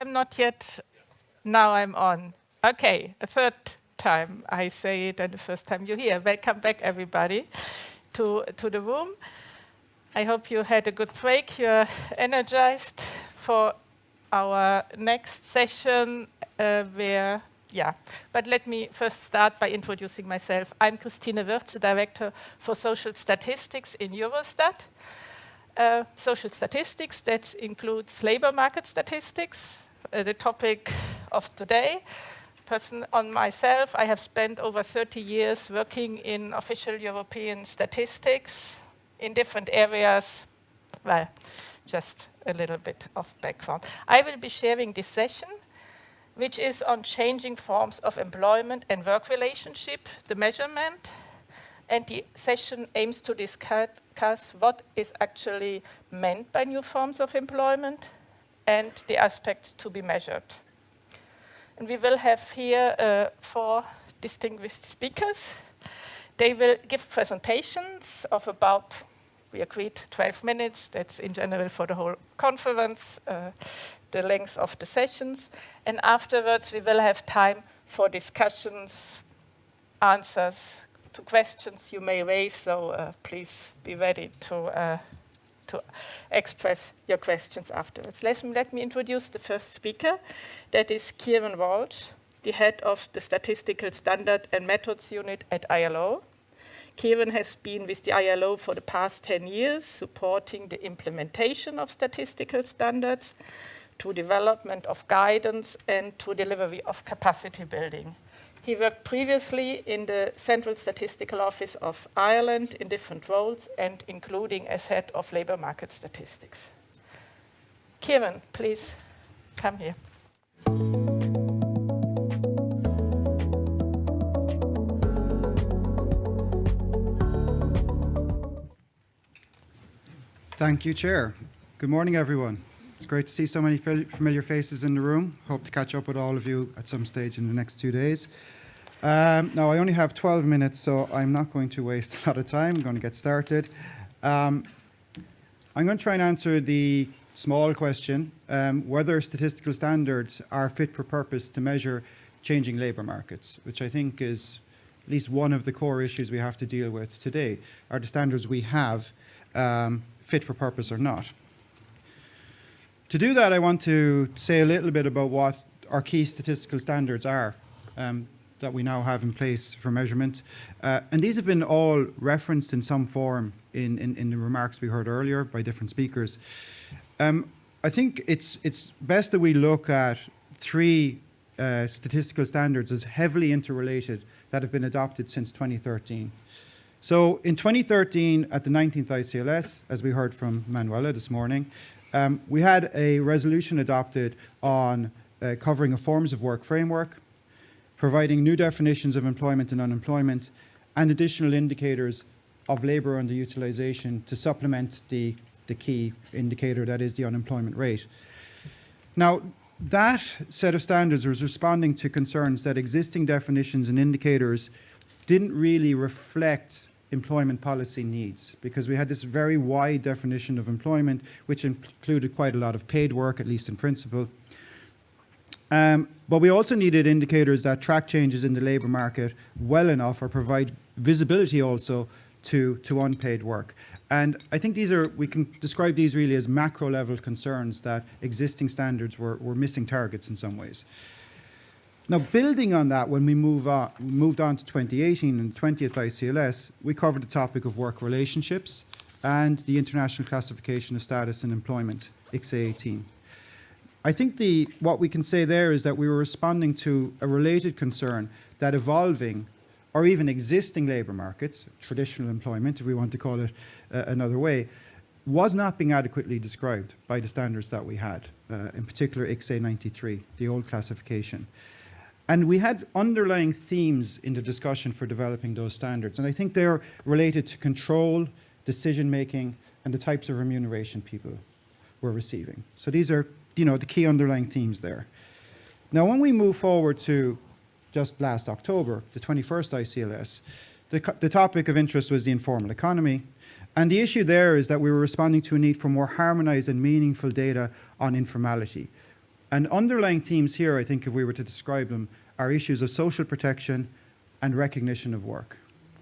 I'm not yet. Now I'm on. Okay, a third time I say it and the first time you hear. Welcome back, everybody, to the room. I hope you had a good break. You're energized for our next session but let me first start by introducing myself. I'm Christine Wirtz, the Director for Social Statistics in Eurostat. Social statistics, that includes labor market statistics, the topic of today. On myself, I have spent over 30 years working in official European statistics in different areas. Well, just a little bit of background. I will be sharing this session, which is on changing forms of employment and work relationship, the measurement, and the session aims to discuss what is actually meant by new forms of employment and the aspects to be measured. And we will have here 4 distinguished speakers. They will give presentations of about, we agreed, 12 minutes. That's in general for the whole conference, the length of the sessions. And afterwards, we will have time for discussions, answers to questions you may raise. So please be ready to express your questions afterwards. Let me introduce the first speaker. That is Kieran Walsh, the head of the Statistical Standard and Methods Unit at ILO. Kieran has been with the ILO for the past 10 years, supporting the implementation of statistical standards, to development of guidance, and to delivery of capacity building. He worked previously in the Central Statistical Office of Ireland in different roles, and including as head of labor market statistics. Kieran, please come here. Thank you, Chair. Good morning, everyone. It's great to see so many familiar faces in the room. Hope to catch up with all of you at some stage in the next 2 days. Now, I only have 12 minutes, so I'm not going to waste a lot of time. I'm going to get started. I'm going to try and answer the small question, whether statistical standards are fit for purpose to measure changing labour markets, which I think is at least one of the core issues we have to deal with today. Are the standards we have fit for purpose or not? To do that, I want to say a little bit about what our key statistical standards are that we now have in place for measurement. And these have been all referenced in some form in the remarks we heard earlier by different speakers. I think it's best that we look at 3 statistical standards as heavily interrelated that have been adopted since 2013. So in 2013, at the 19th ICLS, as we heard from Manuela this morning, we had a resolution adopted on covering a forms of work framework, providing new definitions of employment and unemployment, and additional indicators of labour underutilisation to supplement the key indicator, that is the unemployment rate. Now, that set of standards was responding to concerns that existing definitions and indicators didn't really reflect employment policy needs, because we had this very wide definition of employment, which included quite a lot of paid work, at least in principle. But we also needed indicators that track changes in the labour market well enough, or provide visibility also to unpaid work. And I think we can describe these really as macro level concerns that existing standards were missing targets in some ways. Now, building on that, when we moved on to 2018 and 20th ICLS, we covered the topic of work relationships and the International Classification of Status and Employment, ICSA 18. I think what we can say there is that we were responding to a related concern that evolving or even existing labour markets, traditional employment, if we want to call it another way, was not being adequately described by the standards that we had, in particular ICSA 93, the old classification. And we had underlying themes in the discussion for developing those standards. And I think they're related to control, decision-making, and the types of remuneration people were receiving. So these are, the key underlying themes there. Now, when we move forward to just last October, the 21st ICLS, the topic of interest was the informal economy. And the issue there is that we were responding to a need for more harmonized and meaningful data on informality. And underlying themes here, I think if we were to describe them, are issues of social protection and recognition of work.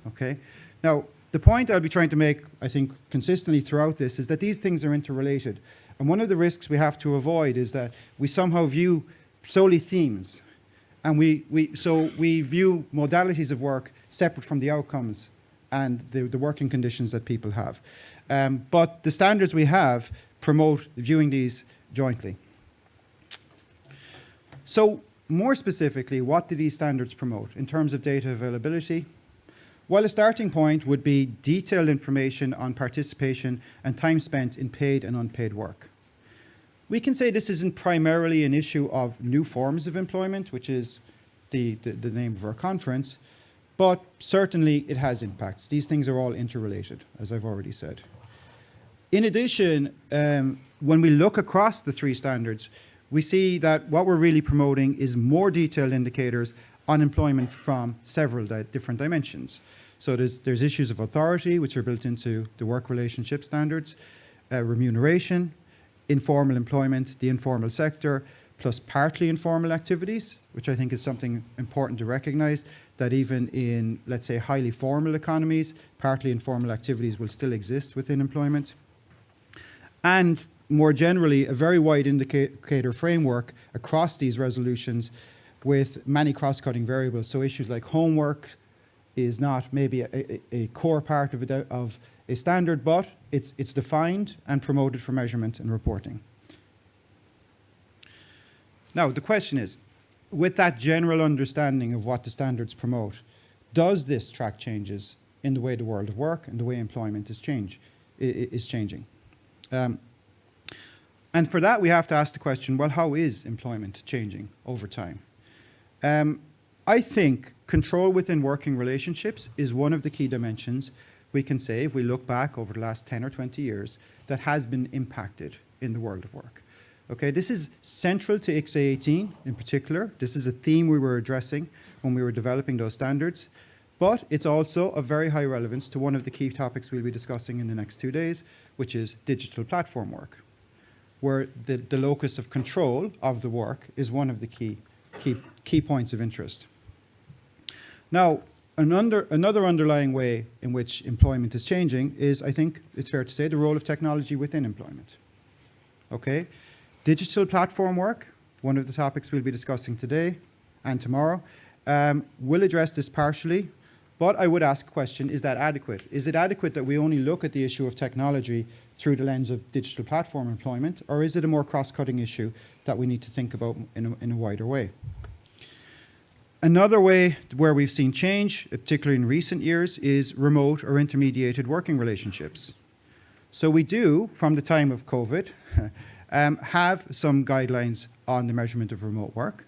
Okay? Now, the point I'll be trying to make, I think, consistently throughout this is that these things are interrelated. And one of the risks we have to avoid is that we somehow view solely themes. And we view modalities of work separate from the outcomes and the working conditions that people have. But the standards we have promote viewing these jointly. So more specifically, what do these standards promote in terms of data availability? Well, a starting point would be detailed information on participation and time spent in paid and unpaid work. We can say this isn't primarily an issue of new forms of employment, which is the name of our conference, but certainly it has impacts. These things are all interrelated, as I've already said. In addition, when we look across the three standards, we see that what we're really promoting is more detailed indicators on employment from several different dimensions. So there's issues of authority, which are built into the work relationship standards, remuneration, informal employment, the informal sector, plus partly informal activities, which I think is something important to recognize, that even in, let's say, highly formal economies, partly informal activities will still exist within employment. And more generally, a very wide indicator framework across these resolutions with many cross-cutting variables. So issues like homework is not maybe a core part of a standard, but it's defined and promoted for measurement and reporting. Now, the question is, with that general understanding of what the standards promote, does this track changes in the way the world of work and the way employment is changing? And for that, we have to ask the question, well, how is employment changing over time? I think control within working relationships is one of the key dimensions we can say, if we look back over the last 10 or 20 years, that has been impacted in the world of work. Okay, this is central to ICSA 18 in particular. This is a theme we were addressing when we were developing those standards. But it's also of very high relevance to one of the key topics we'll be discussing in the next 2 days, which is digital platform work, where the locus of control of the work is one of the key points of interest. Now, another underlying way in which employment is changing is, I think it's fair to say, the role of technology within employment. Okay? Digital platform work, one of the topics we'll be discussing today and tomorrow, will address this partially, but I would ask the question, is that adequate? Is it adequate that we only look at the issue of technology through the lens of digital platform employment, or is it a more cross-cutting issue that we need to think about in a wider way? Another way where we've seen change, particularly in recent years, is remote or intermediated working relationships. So we do, from the time of COVID, have some guidelines on the measurement of remote work,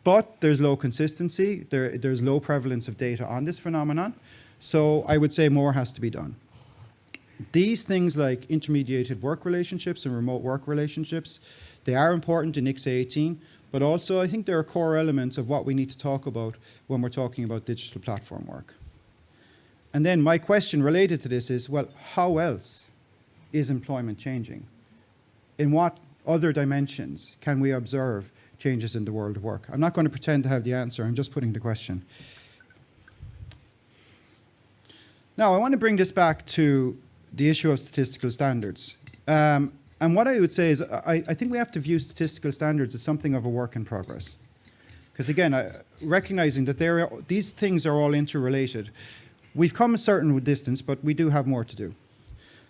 but there's low consistency, there's low prevalence of data on this phenomenon, so I would say more has to be done. These things like intermediated work relationships and remote work relationships, they are important in ICSA 18, but also I think they're core elements of what we need to talk about when we're talking about digital platform work. And then my question related to this is, well, how else is employment changing? In what other dimensions can we observe changes in the world of work? I'm not going to pretend to have the answer, I'm just putting the question. Now, I want to bring this back to the issue of statistical standards. And what I would say is I think we have to view statistical standards as something of a work in progress. Because again, recognizing that these things are all interrelated, we've come a certain distance, but we do have more to do.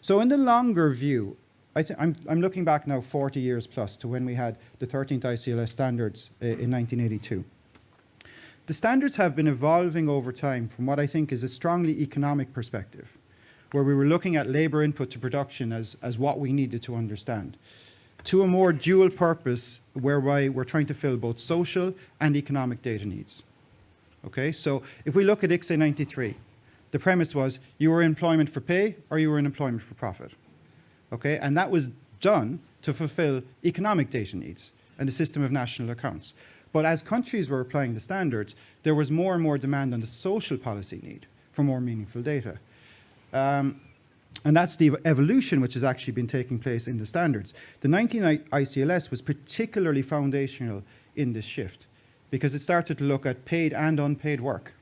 So in the longer view, I'm looking back now 40 years plus to when we had the 13th ICLS standards in 1982. The standards have been evolving over time from what I think is a strongly economic perspective, where we were looking at labor input to production as what we needed to understand, to a more dual purpose whereby we're trying to fill both social and economic data needs. Okay, so if we look at ICSA 93, the premise was you were in employment for pay or you were in employment for profit. Okay, and that was done to fulfill economic data needs and the system of national accounts. But as countries were applying the standards, there was more and more demand on the social policy need for more meaningful data. And that's the evolution which has actually been taking place in the standards. The 19 ICLS was particularly foundational in this shift because it started to look at paid and unpaid work.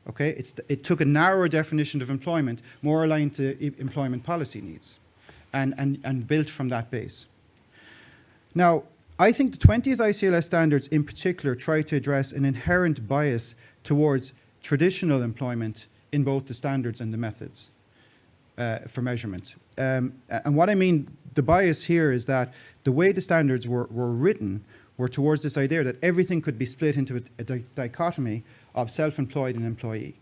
Okay, it took a narrower definition of employment, more aligned to employment policy needs, and built from that base. Now, I think the 20th ICLS standards in particular try to address an inherent bias towards traditional employment in both the standards and the methods for measurement. And what I mean, the bias here is that the way the standards were written were towards this idea that everything could be split into a dichotomy of self-employed and employee,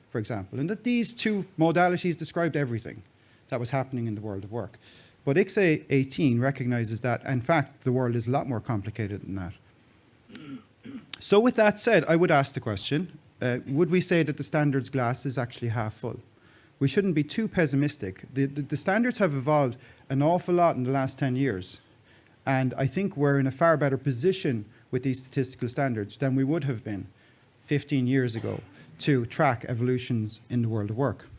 for example, and that these two modalities described everything that was happening in the world of work. But ICSA 18 recognizes that, in fact, the world is a lot more complicated than that. So with that said, I would ask the question, would we say that the standards glass is actually half full? We shouldn't be too pessimistic. The standards have evolved an awful lot in the last 10 years. And I think we're in a far better position with these statistical standards than we would have been 15 years ago to track evolutions in the world of work.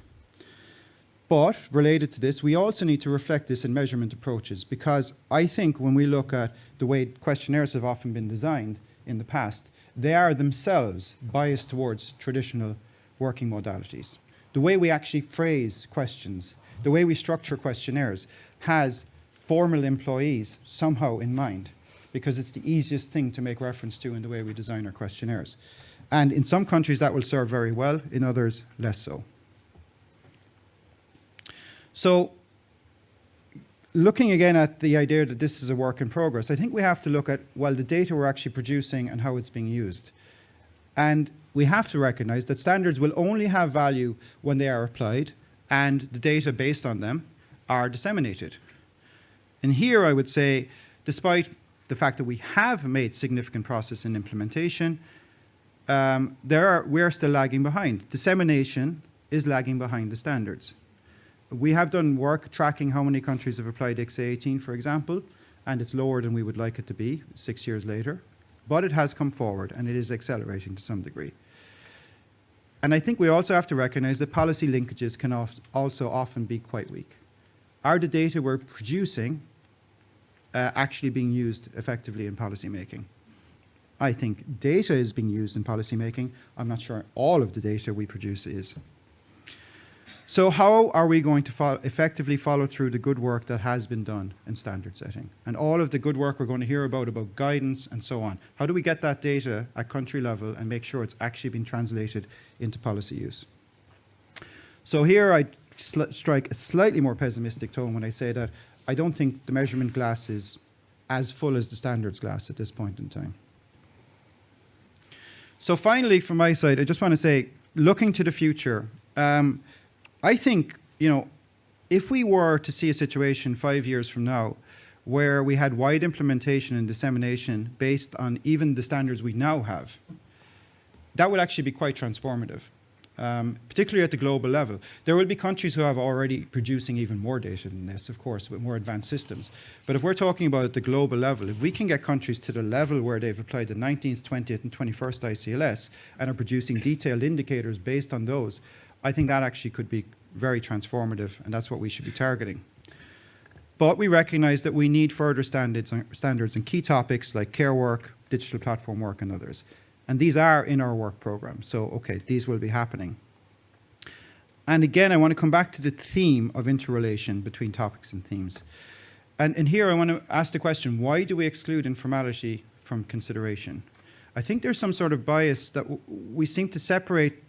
But related to this, we also need to reflect this in measurement approaches, because I think when we look at the way questionnaires have often been designed in the past, they are themselves biased towards traditional working modalities. The way we actually phrase questions, the way we structure questionnaires has formal employees somehow in mind, because it's the easiest thing to make reference to in the way we design our questionnaires. And in some countries that will serve very well, in others less so. So looking again at the idea that this is a work in progress, I think we have to look at, well, the data we're actually producing and how it's being used. And we have to recognize that standards will only have value when they are applied and the data based on them are disseminated. And here I would say, despite the fact that we have made significant progress in implementation, we're still lagging behind. Dissemination is lagging behind the standards. We have done work tracking how many countries have applied ICSA 18, for example, and it's lower than we would like it to be 6 years later. But it has come forward, and it is accelerating to some degree. And I think we also have to recognize that policy linkages can also often be quite weak. Are the data we're producing actually being used effectively in policy making? I think data is being used in policy making. I'm not sure all of the data we produce is. So how are we going to effectively follow through the good work that has been done in standard setting? And all of the good work we're going to hear about guidance and so on. How do we get that data at country level and make sure it's actually being translated into policy use? So here I strike a slightly more pessimistic tone when I say that I don't think the measurement glass is as full as the standards glass at this point in time. So finally, from my side, I just want to say, looking to the future, I think, if we were to see a situation 5 years from now where we had wide implementation and dissemination based on even the standards we now have, that would actually be quite transformative, particularly at the global level. There will be countries who have already producing even more data than this, of course, with more advanced systems. But if we're talking about at the global level, if we can get countries to the level where they've applied the 19th, 20th, and 21st ICLS and are producing detailed indicators based on those, I think that actually could be very transformative, and that's what we should be targeting. But we recognize that we need further standards in key topics like care work, digital platform work, and others. And these are in our work program, so okay, these will be happening. And again, I want to come back to the theme of interrelation between topics and themes. And here I want to ask the question, why do we exclude informality from consideration? I think there's some sort of bias that we seem to separate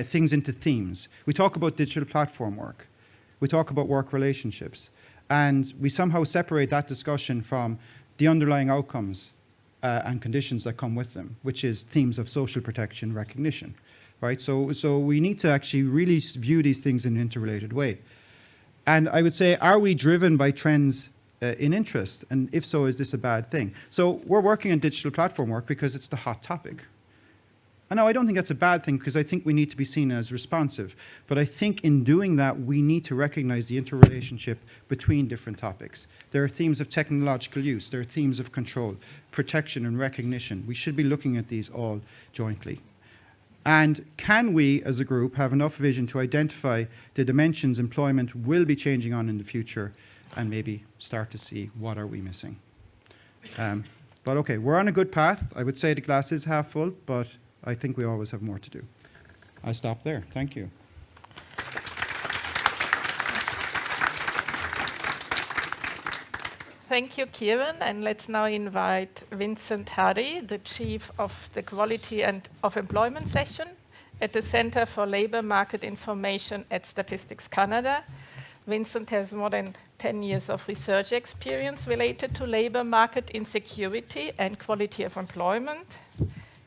things into themes. We talk about digital platform work. We talk about work relationships. And we somehow separate that discussion from the underlying outcomes and conditions that come with them, which is themes of social protection recognition, right? So we need to actually really view these things in an interrelated way. And I would say, are we driven by trends in interest? And if so, is this a bad thing? So we're working on digital platform work because it's the hot topic. no, I don't think that's a bad thing, because I think we need to be seen as responsive. But I think in doing that, we need to recognize the interrelationship between different topics. There are themes of technological use, there are themes of control, protection and recognition. We should be looking at these all jointly. And can we, as a group, have enough vision to identify the dimensions employment will be changing on in the future, and maybe start to see what are we missing? But okay, we're on a good path. I would say the glass is half full, but I think we always have more to do. I'll stop there. Thank you. Thank you, Kieran. And let's now invite Vincent Hardy, the Chief of the Quality and of Employment Session at the Center for Labour Market Information at Statistics Canada. Vincent has more than 10 years of research experience related to labour market insecurity and quality of employment.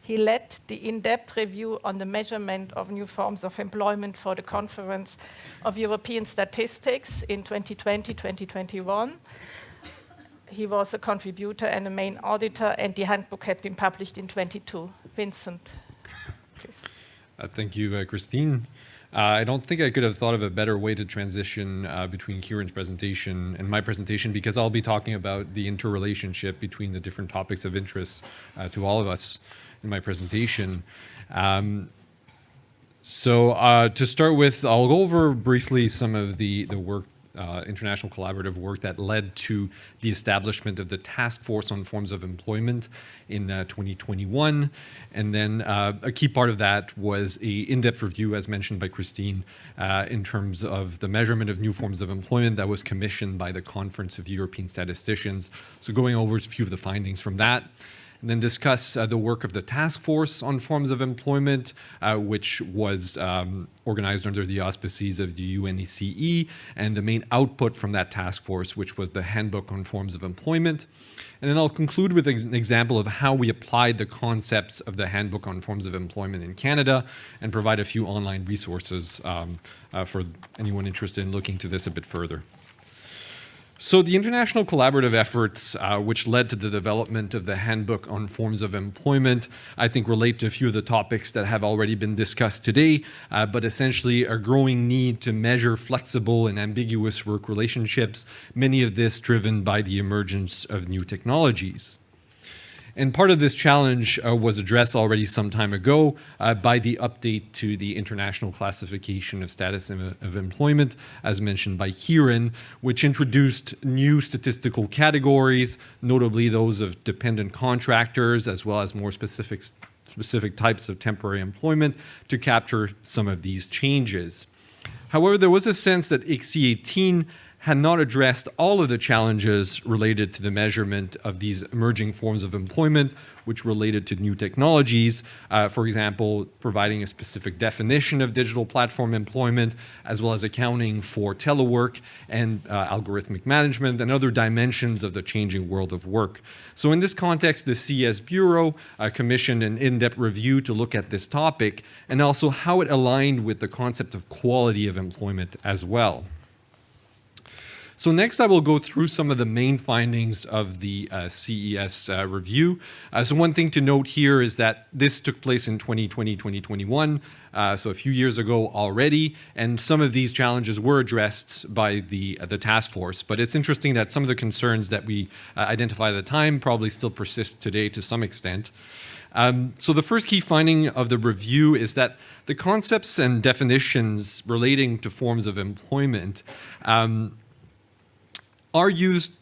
He led the in-depth review on the measurement of new forms of employment for the Conference of European Statistics in 2020-2021. He was a contributor and a main auditor, and the handbook had been published in 2022. Vincent, please. Thank you, Christine. I don't think I could have thought of a better way to transition between Kieran's presentation and my presentation, because I'll be talking about the interrelationship between the different topics of interest to all of us in my presentation. So to start with, I'll go over briefly some of the work, international collaborative work that led to the establishment of the Task Force on Forms of Employment in 2021. And then a key part of that was an in-depth review, as mentioned by Christine, in terms of the measurement of new forms of employment that was commissioned by the Conference of European Statisticians. So going over a few of the findings from that. And then discuss the work of the Task Force on Forms of Employment, which was organized under the auspices of the UNECE, and the main output from that task force, which was the Handbook on Forms of Employment. And then I'll conclude with an example of how we applied the concepts of the Handbook on Forms of Employment in Canada, and provide a few online resources for anyone interested in looking to this a bit further. So the international collaborative efforts which led to the development of the Handbook on Forms of Employment, I think relate to a few of the topics that have already been discussed today, but essentially a growing need to measure flexible and ambiguous work relationships, many of this driven by the emergence of new technologies. And part of this challenge was addressed already some time ago by the update to the International Classification of Status of Employment, as mentioned by Kieran, which introduced new statistical categories, notably those of dependent contractors, as well as more specific types of temporary employment, to capture some of these changes. However, there was a sense that ICSI 18 had not addressed all of the challenges related to the measurement of these emerging forms of employment, which related to new technologies. For example, providing a specific definition of digital platform employment, as well as accounting for telework and algorithmic management and other dimensions of the changing world of work. So in this context, the CS Bureau commissioned an in-depth review to look at this topic, and also how it aligned with the concept of quality of employment as well. So next I will go through some of the main findings of the CES review. So one thing to note here is that this took place in 2020-2021, so a few years ago already, and some of these challenges were addressed by the task force. But it's interesting that some of the concerns that we identified at the time probably still persist today to some extent. So the first key finding of the review is that the concepts and definitions relating to forms of employment are used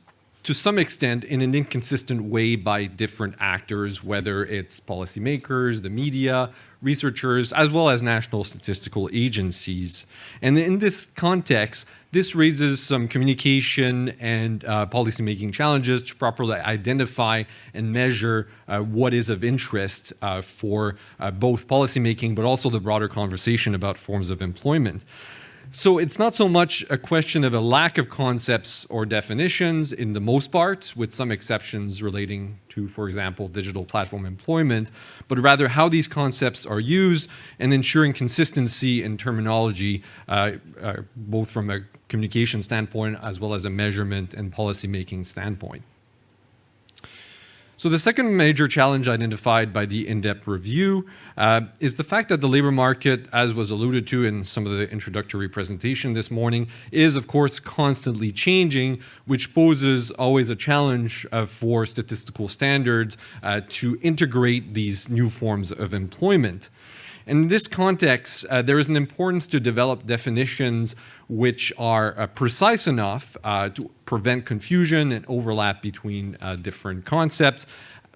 to some extent in an inconsistent way by different actors, whether it's policymakers, the media, researchers, as well as national statistical agencies. And in this context, this raises some communication and policymaking challenges to properly identify and measure what is of interest for both policymaking, but also the broader conversation about forms of employment. So it's not so much a question of a lack of concepts or definitions in the most part, with some exceptions relating to, for example, digital platform employment, but rather how these concepts are used and ensuring consistency in terminology, both from a communication standpoint as well as a measurement and policymaking standpoint. So the second major challenge identified by the in-depth review is the fact that the labor market, as was alluded to in some of the introductory presentation this morning, is of course constantly changing, which poses always a challenge for statistical standards to integrate these new forms of employment. And in this context, there is an importance to develop definitions which are precise enough to prevent confusion and overlap between different concepts,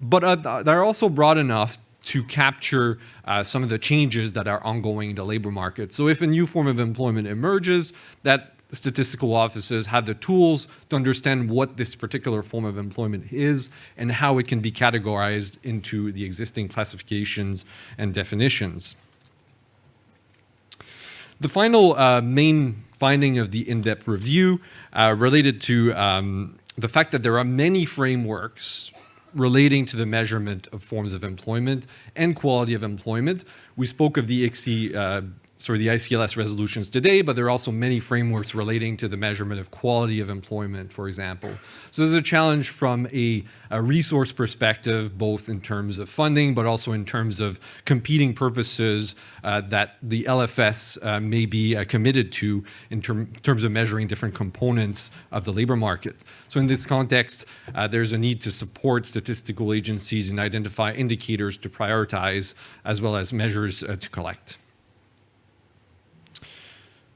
but they're also broad enough to capture some of the changes that are ongoing in the labor market. So if a new form of employment emerges, that statistical offices have the tools to understand what this particular form of employment is and how it can be categorized into the existing classifications and definitions. The final main finding of the in-depth review related to the fact that there are many frameworks relating to the measurement of forms of employment and quality of employment. We spoke of the the ICLS resolutions today, but there are also many frameworks relating to the measurement of quality of employment, for example. So there's a challenge from a resource perspective, both in terms of funding, but also in terms of competing purposes that the LFS may be committed to in terms of measuring different components of the labor market. So in this context, there's a need to support statistical agencies and identify indicators to prioritize, as well as measures to collect.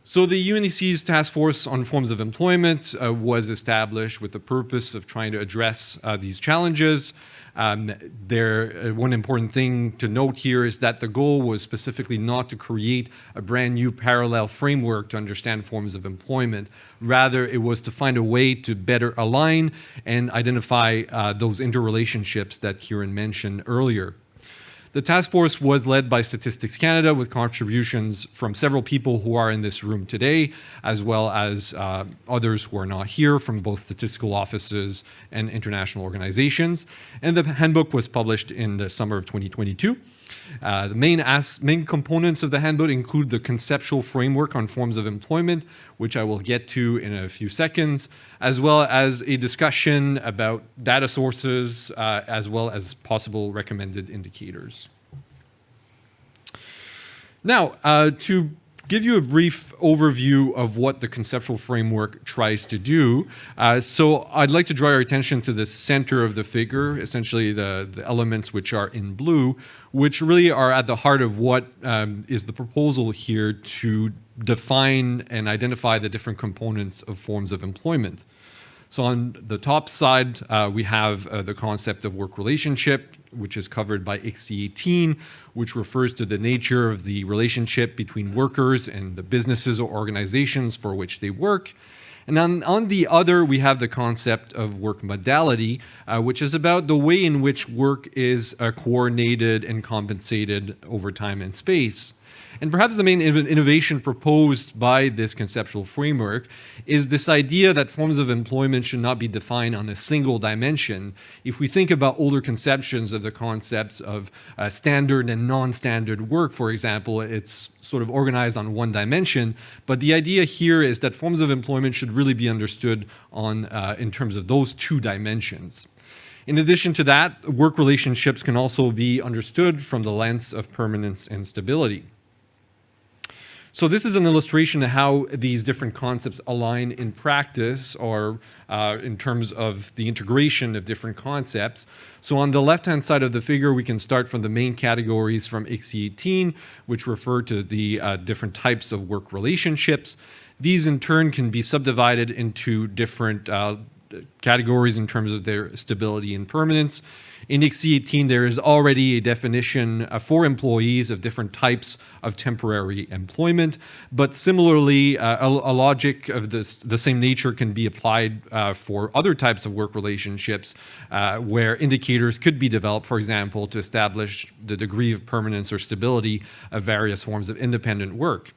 So the UNEC's Task Force on Forms of Employment was established with the purpose of trying to address these challenges. One important thing to note here is that the goal was specifically not to create a brand new parallel framework to understand forms of employment. Rather, it was to find a way to better align and identify those interrelationships that Kieran mentioned earlier. The task force was led by Statistics Canada with contributions from several people who are in this room today, as well as others who are not here from both statistical offices and international organizations. And the handbook was published in the summer of 2022. The main components of the handbook include the conceptual framework on forms of employment, which I will get to in a few seconds, as well as a discussion about data sources, as well as possible recommended indicators. Now, to give you a brief overview of what the conceptual framework tries to do. So I'd like to draw your attention to the center of the figure, essentially the elements which are in blue, which really are at the heart of what is the proposal here to define and identify the different components of forms of employment. So on the top side, we have the concept of work relationship, which is covered by ICSI 18, which refers to the nature of the relationship between workers and the businesses or organizations for which they work. And on the other, we have the concept of work modality, which is about the way in which work is coordinated and compensated over time and space. And perhaps the main innovation proposed by this conceptual framework is this idea that forms of employment should not be defined on a single dimension. If we think about older conceptions of the concepts of standard and non-standard work, for example, it's sort of organized on one dimension. But the idea here is that forms of employment should really be understood in terms of those two dimensions. In addition to that, work relationships can also be understood from the lens of permanence and stability. So this is an illustration of how these different concepts align in practice or in terms of the integration of different concepts. So on the left-hand side of the figure, we can start from the main categories from ICSI 18, which refer to the different types of work relationships. These in turn can be subdivided into different categories in terms of their stability and permanence. In ICSI 18, there is already a definition for employees of different types of temporary employment, but similarly, a logic of the same nature can be applied for other types of work relationships where indicators could be developed, for example, to establish the degree of permanence or stability of various forms of independent work.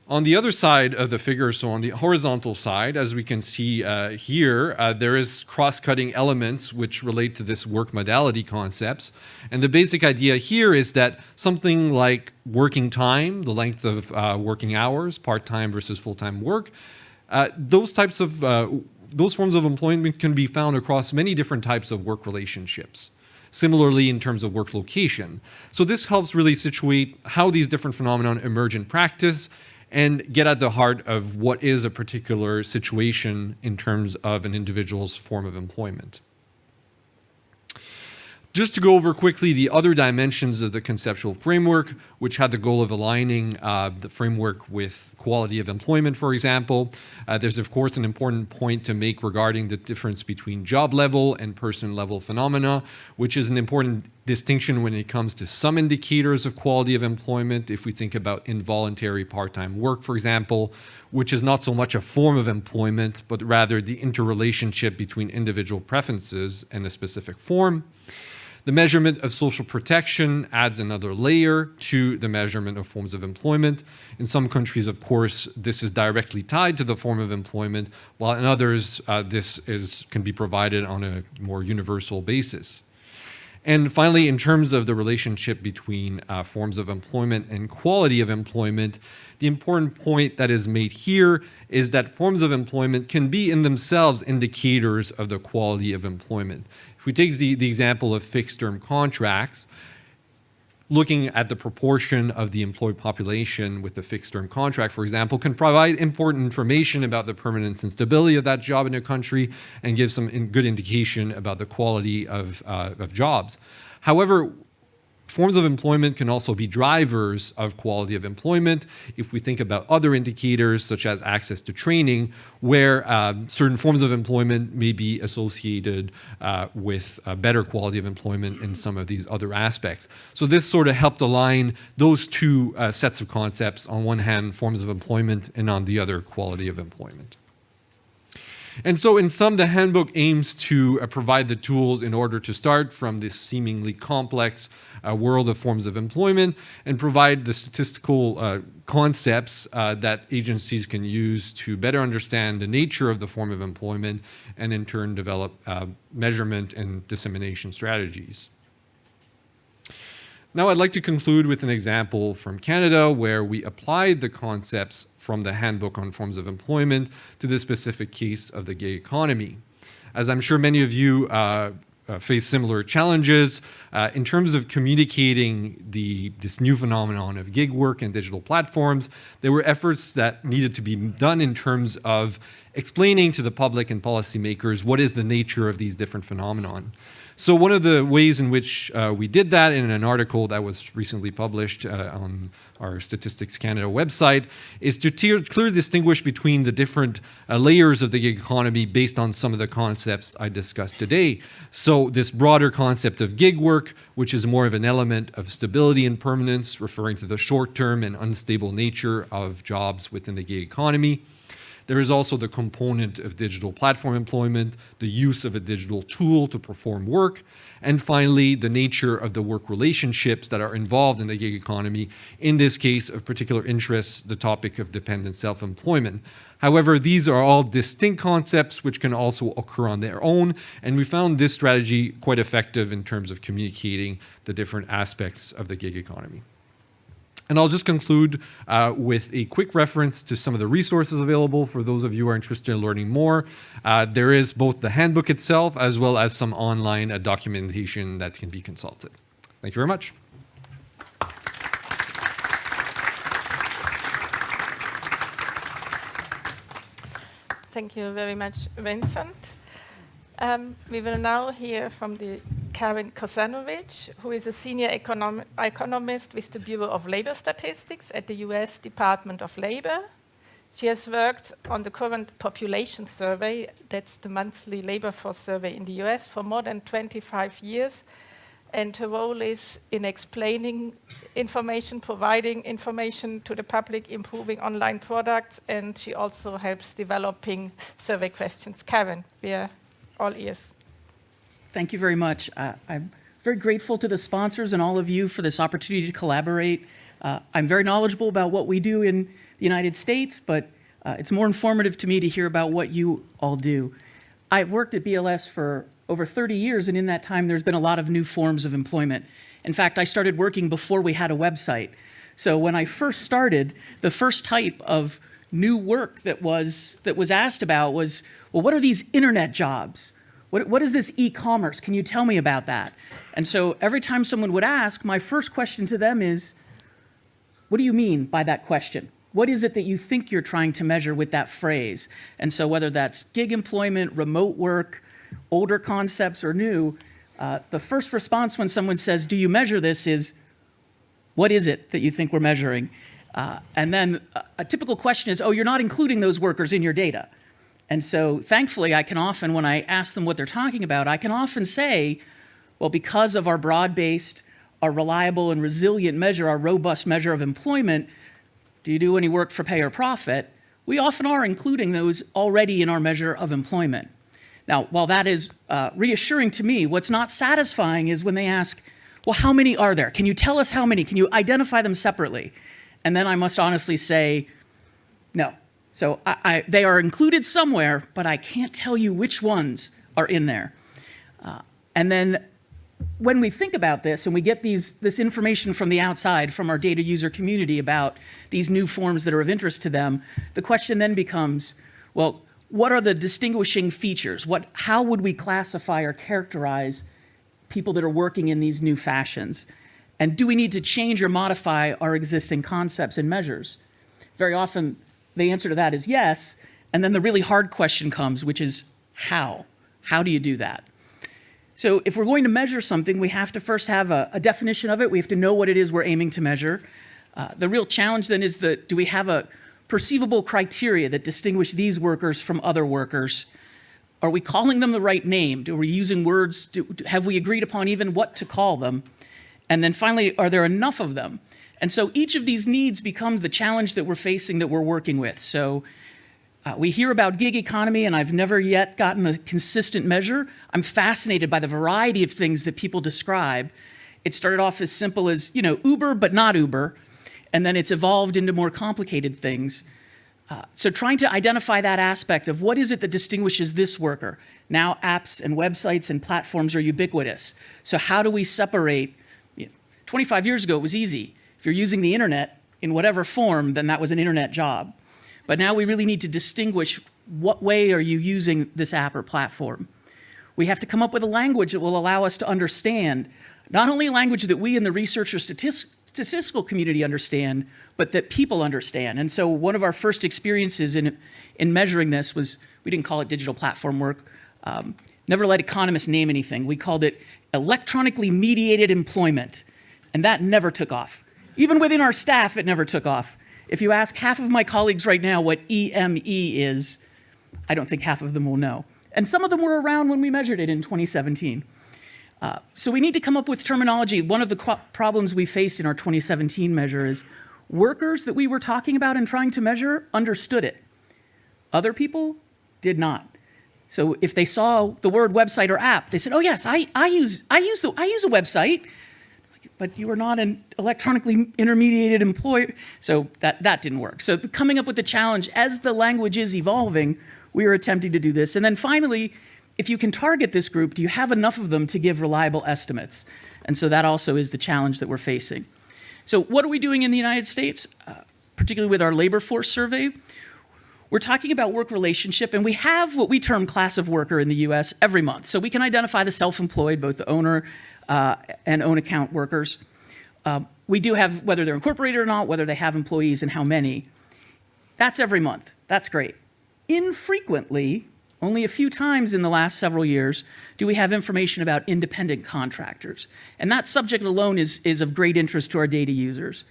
On the other side of the figure, so on the horizontal side, as we can see here, there is cross-cutting elements which relate to this work modality concepts. And the basic idea here is that something like working time, the length of working hours, part-time versus full-time work, those types of those forms of employment can be found across many different types of work relationships. Similarly, in terms of work location. So this helps really situate how these different phenomena emerge in practice and get at the heart of what is a particular situation in terms of an individual's form of employment. Just to go over quickly the other dimensions of the conceptual framework, which had the goal of aligning the framework with quality of employment, for example. There's, of course, an important point to make regarding the difference between job level and person level phenomena, which is an important distinction when it comes to some indicators of quality of employment. If we think about involuntary part-time work, for example, which is not so much a form of employment, but rather the interrelationship between individual preferences and a specific form. The measurement of social protection adds another layer to the measurement of forms of employment. In some countries, of course, this is directly tied to the form of employment, while in others, this can be provided on a more universal basis. And finally, in terms of the relationship between forms of employment and quality of employment, the important point that is made here is that forms of employment can be in themselves indicators of the quality of employment. If we take the example of fixed-term contracts, looking at the proportion of the employed population with a fixed-term contract, for example, can provide important information about the permanence and stability of that job in a country and give some good indication about the quality of jobs. However, forms of employment can also be drivers of quality of employment if we think about other indicators such as access to training, where certain forms of employment may be associated with better quality of employment in some of these other aspects. So this sort of helped align those two sets of concepts, on one hand, forms of employment, and on the other, quality of employment. And so in sum, the handbook aims to provide the tools in order to start from this seemingly complex world of forms of employment and provide the statistical concepts that agencies can use to better understand the nature of the form of employment and in turn develop measurement and dissemination strategies. Now I'd like to conclude with an example from Canada where we applied the concepts from the Handbook on Forms of Employment to the specific case of the gig economy. As I'm sure many of you face similar challenges in terms of communicating this new phenomenon of gig work and digital platforms. There were efforts that needed to be done in terms of explaining to the public and policymakers what is the nature of these different phenomenon. So one of the ways in which we did that in an article that was recently published on our Statistics Canada website is to clearly distinguish between the different layers of the gig economy based on some of the concepts I discussed today. So this broader concept of gig work, which is more of an element of stability and permanence, referring to the short-term and unstable nature of jobs within the gig economy. There is also the component of digital platform employment, the use of a digital tool to perform work, and finally, the nature of the work relationships that are involved in the gig economy, in this case of particular interest, the topic of dependent self-employment. However, these are all distinct concepts which can also occur on their own, and we found this strategy quite effective in terms of communicating the different aspects of the gig economy. And I'll just conclude with a quick reference to some of the resources available for those of you who are interested in learning more. There is both the handbook itself as well as some online documentation that can be consulted. Thank you very much. Thank you very much, Vincent. We will now hear from Karen Kosanovic, who is a senior economist with the Bureau of Labor Statistics at the US Department of Labor. She has worked on the current population survey, that's the monthly labor force survey in the US, for more than 25 years. And her role is in explaining information, providing information to the public, improving online products, and she also helps developing survey questions. Karen, we are all ears. Thank you very much. I'm very grateful to the sponsors and all of you for this opportunity to collaborate. I'm very knowledgeable about what we do in the United States, but it's more informative to me to hear about what you all do. I've worked at BLS for over 30 years, and in that time, there's been a lot of new forms of employment. In fact, I started working before we had a website. So when I first started, the first type of new work that was asked about was, well, what are these internet jobs? What is this e-commerce? Can you tell me about that? And so every time someone would ask, my first question to them is, what do you mean by that question? What is it that you think you're trying to measure with that phrase? And so whether that's gig employment, remote work, older concepts, or new, the first response when someone says, do you measure this, is, what is it that you think we're measuring? And then a typical question is, oh, you're not including those workers in your data. And so thankfully, I can often, when I ask them what they're talking about, I can often say, well, because of our broad-based, our reliable and resilient measure, our robust measure of employment, do you do any work for pay or profit? We often are including those already in our measure of employment. Now, while that is reassuring to me, what's not satisfying is when they ask, well, how many are there? Can you tell us how many? Can you identify them separately? And then I must honestly say, no. So they are included somewhere, but I can't tell you which ones are in there. And then when we think about this and we get this information from the outside, from our data user community about these new forms that are of interest to them, the question then becomes, well, what are the distinguishing features? How would we classify or characterize people that are working in these new fashions? And do we need to change or modify our existing concepts and measures? Very often, the answer to that is yes, and then the really hard question comes, which is how? How do you do that? So if we're going to measure something, we have to first have a definition of it. We have to know what it is we're aiming to measure. The real challenge then is do we have a perceivable criteria that distinguish these workers from other workers? Are we calling them the right name? Are we using words? Have we agreed upon even what to call them? And then finally, are there enough of them? And so each of these needs becomes the challenge that we're facing, that we're working with. So we hear about gig economy, and I've never yet gotten a consistent measure. I'm fascinated by the variety of things that people describe. It started off as simple as, Uber, but not Uber. And then it's evolved into more complicated things. So trying to identify that aspect of what is it that distinguishes this worker. Now apps and websites and platforms are ubiquitous. So how do we separate? 25 years ago, it was easy. If you're using the internet in whatever form, then that was an internet job. But now we really need to distinguish what way are you using this app or platform. We have to come up with a language that will allow us to understand, not only a language that we in the research or statistical community understand, but that people understand. And so one of our first experiences in measuring this was, we didn't call it digital platform work, never let economists name anything. We called it electronically mediated employment, and that never took off. Even within our staff, it never took off. If you ask half of my colleagues right now what EME is, I don't think half of them will know. And some of them were around when we measured it in 2017. So we need to come up with terminology. One of the problems we faced in our 2017 measure is workers that we were talking about and trying to measure understood it. Other people did not. So if they saw the word website or app, they said, oh yes, I use a website, but you are not an electronically intermediated employer. So that didn't work. So coming up with the challenge, as the language is evolving, we are attempting to do this. And then finally, if you can target this group, do you have enough of them to give reliable estimates? And so that also is the challenge that we're facing. So what are we doing in the United States, particularly with our labor force survey? We're talking about work relationship, and we have what we term class of worker in the US every month. So we can identify the self-employed, both the owner and own account workers. We do have whether they're incorporated or not, whether they have employees and how many. That's every month. That's great. Infrequently, only a few times in the last several years, do we have information about independent contractors. And that subject alone is of great interest to our data users.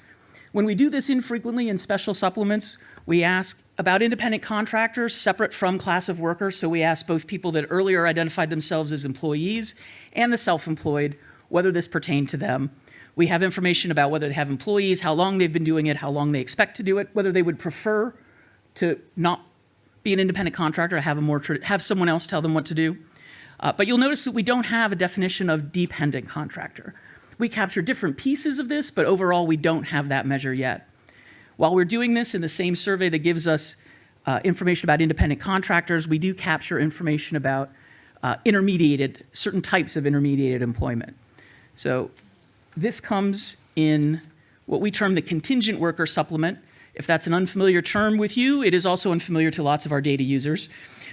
When we do this infrequently in special supplements, we ask about independent contractors separate from class of workers. So we ask both people that earlier identified themselves as employees and the self-employed, whether this pertained to them. We have information about whether they have employees, how long they've been doing it, how long they expect to do it, whether they would prefer to not be an independent contractor, have someone else tell them what to do. But you'll notice that we don't have a definition of dependent contractor. We capture different pieces of this, but overall we don't have that measure yet. While we're doing this in the same survey that gives us information about independent contractors, we do capture information about certain types of intermediated employment. So this comes in what we term the contingent worker supplement. If that's an unfamiliar term with you, it is also unfamiliar to lots of our data users.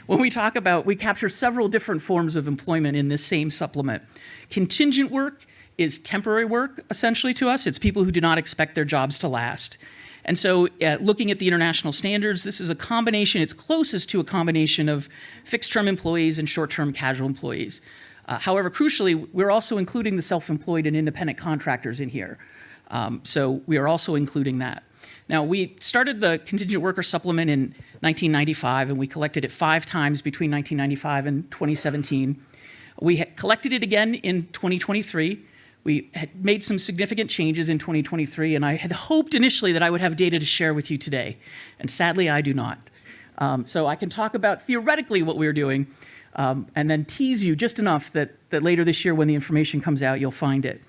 When we talk about, we capture several different forms of employment in this same supplement. Contingent work is temporary work, essentially, to us. It's people who do not expect their jobs to last. And so looking at the international standards, this is a combination, it's closest to a combination of fixed-term employees and short-term casual employees. However, crucially, we're also including the self-employed and independent contractors in here. So we are also including that. Now, we started the contingent worker supplement in 1995, and we collected it 5 times between 1995 and 2017. We collected it again in 2023. We had made some significant changes in 2023, and I had hoped initially that I would have data to share with you today, and sadly, I do not. So I can talk about theoretically what we're doing, and then tease you just enough that later this year when the information comes out, you'll find it.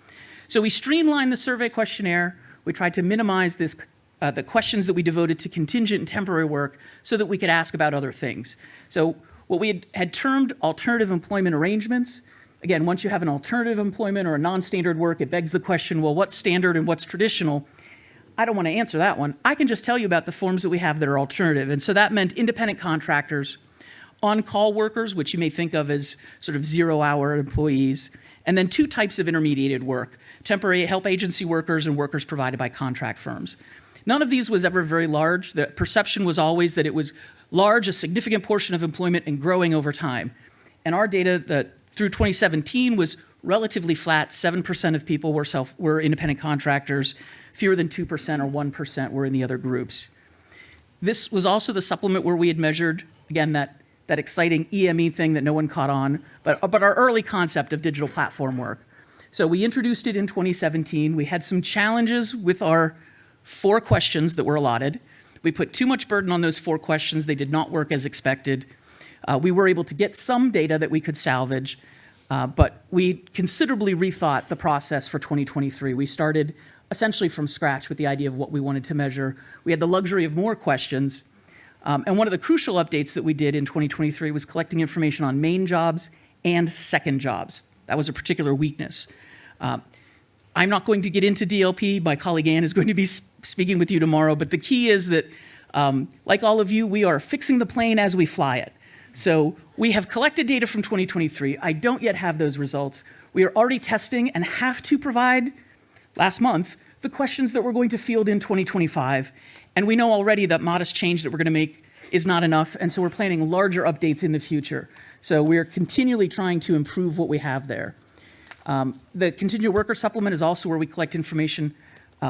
So we streamlined the survey questionnaire. We tried to minimize the questions that we devoted to contingent and temporary work so that we could ask about other things. So what we had termed alternative employment arrangements, again, once you have an alternative employment or a non-standard work, it begs the question, well, what's standard and what's traditional? I don't want to answer that one. I can just tell you about the forms that we have that are alternative. And so that meant independent contractors, on-call workers, which you may think of as sort of zero-hour employees, and then 2 types of intermediated work, temporary help agency workers and workers provided by contract firms. None of these was ever very large. The perception was always that it was large, a significant portion of employment, and growing over time. And our data through 2017 was relatively flat. 7% of people were independent contractors. Fewer than 2% or 1% were in the other groups. This was also the supplement where we had measured, again, that exciting EME thing that no one caught on, but our early concept of digital platform work. So we introduced it in 2017. We had some challenges with our 4 questions that were allotted. We put too much burden on those 4 questions. They did not work as expected. We were able to get some data that we could salvage, but we considerably rethought the process for 2023. We started essentially from scratch with the idea of what we wanted to measure. We had the luxury of more questions. And one of the crucial updates that we did in 2023 was collecting information on main jobs and second jobs. That was a particular weakness. I'm not going to get into DLP. My colleague Ann is going to be speaking with you tomorrow. But the key is that, like all of you, we are fixing the plane as we fly it. So we have collected data from 2023. I don't yet have those results. We are already testing and have to provide, last month, the questions that we're going to field in 2025. And we know already that modest change that we're going to make is not enough. And so we're planning larger updates in the future. So we're continually trying to improve what we have there. The contingent worker supplement is also where we collect information.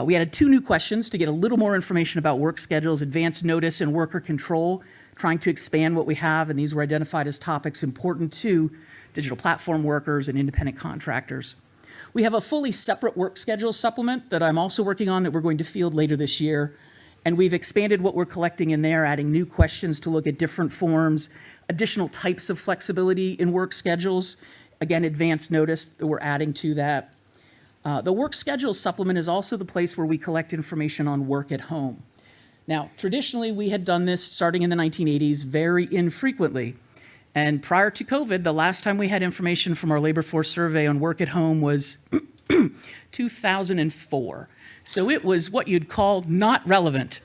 We added 2 new questions to get a little more information about work schedules, advance notice, and worker control, trying to expand what we have. And these were identified as topics important to digital platform workers and independent contractors. We have a fully separate work schedule supplement that I'm also working on that we're going to field later this year. And we've expanded what we're collecting in there, adding new questions to look at different forms, additional types of flexibility in work schedules. Again, advance notice that we're adding to that. The work schedule supplement is also the place where we collect information on work at home. Now, traditionally, we had done this starting in the 1980s very infrequently. And prior to COVID, the last time we had information from our labor force survey on work at home was 2004. So it was what you'd call not relevant.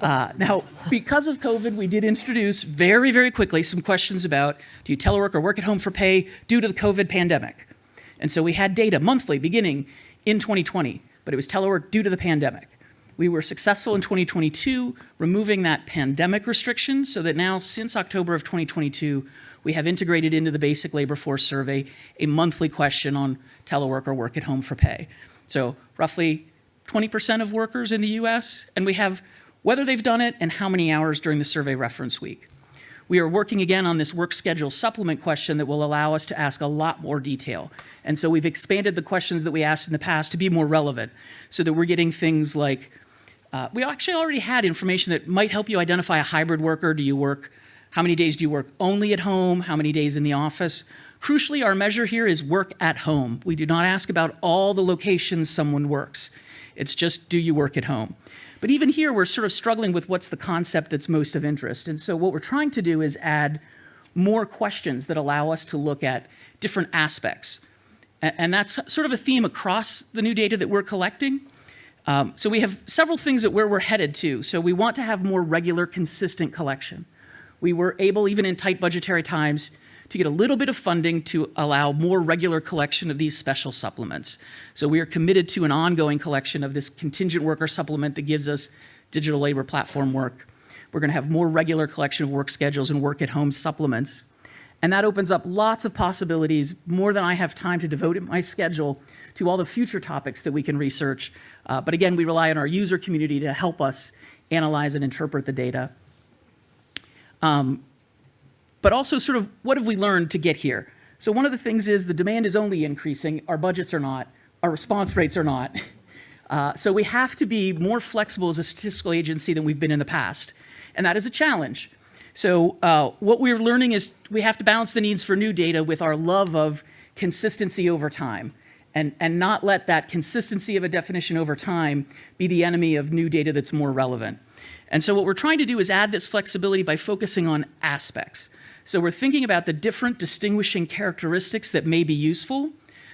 Now, because of COVID, we did introduce very, very quickly some questions about, do you telework or work at home for pay due to the COVID pandemic? And so we had data monthly beginning in 2020, but it was telework due to the pandemic. We were successful in 2022, removing that pandemic restriction so that now, since October of 2022, we have integrated into the basic labor force survey a monthly question on telework or work at home for pay. So roughly 20% of workers in the US, and we have whether they've done it and how many hours during the survey reference week. We are working again on this work schedule supplement question that will allow us to ask a lot more detail. And so we've expanded the questions that we asked in the past to be more relevant so that we're getting things like, we actually already had information that might help you identify a hybrid worker. How many days do you work only at home? How many days in the office? Crucially, our measure here is work at home. We do not ask about all the locations someone works. It's just, do you work at home? But even here, we're sort of struggling with what's the concept that's most of interest. And so what we're trying to do is add more questions that allow us to look at different aspects. And that's sort of a theme across the new data that we're collecting. So we have several things where we're headed to. So we want to have more regular, consistent collection. We were able, even in tight budgetary times, to get a little bit of funding to allow more regular collection of these special supplements. So we are committed to an ongoing collection of this contingent worker supplement that gives us digital labor platform work. We're going to have more regular collection of work schedules and work at home supplements. And that opens up lots of possibilities, more than I have time to devote in my schedule to all the future topics that we can research. But again, we rely on our user community to help us analyze and interpret the data. But also sort of what have we learned to get here? So one of the things is the demand is only increasing, our budgets are not, our response rates are not. So we have to be more flexible as a statistical agency than we've been in the past. And that is a challenge. So what we're learning is we have to balance the needs for new data with our love of consistency over time and not let that consistency of a definition over time be the enemy of new data that's more relevant. And so what we're trying to do is add this flexibility by focusing on aspects. So we're thinking about the different distinguishing characteristics that may be useful.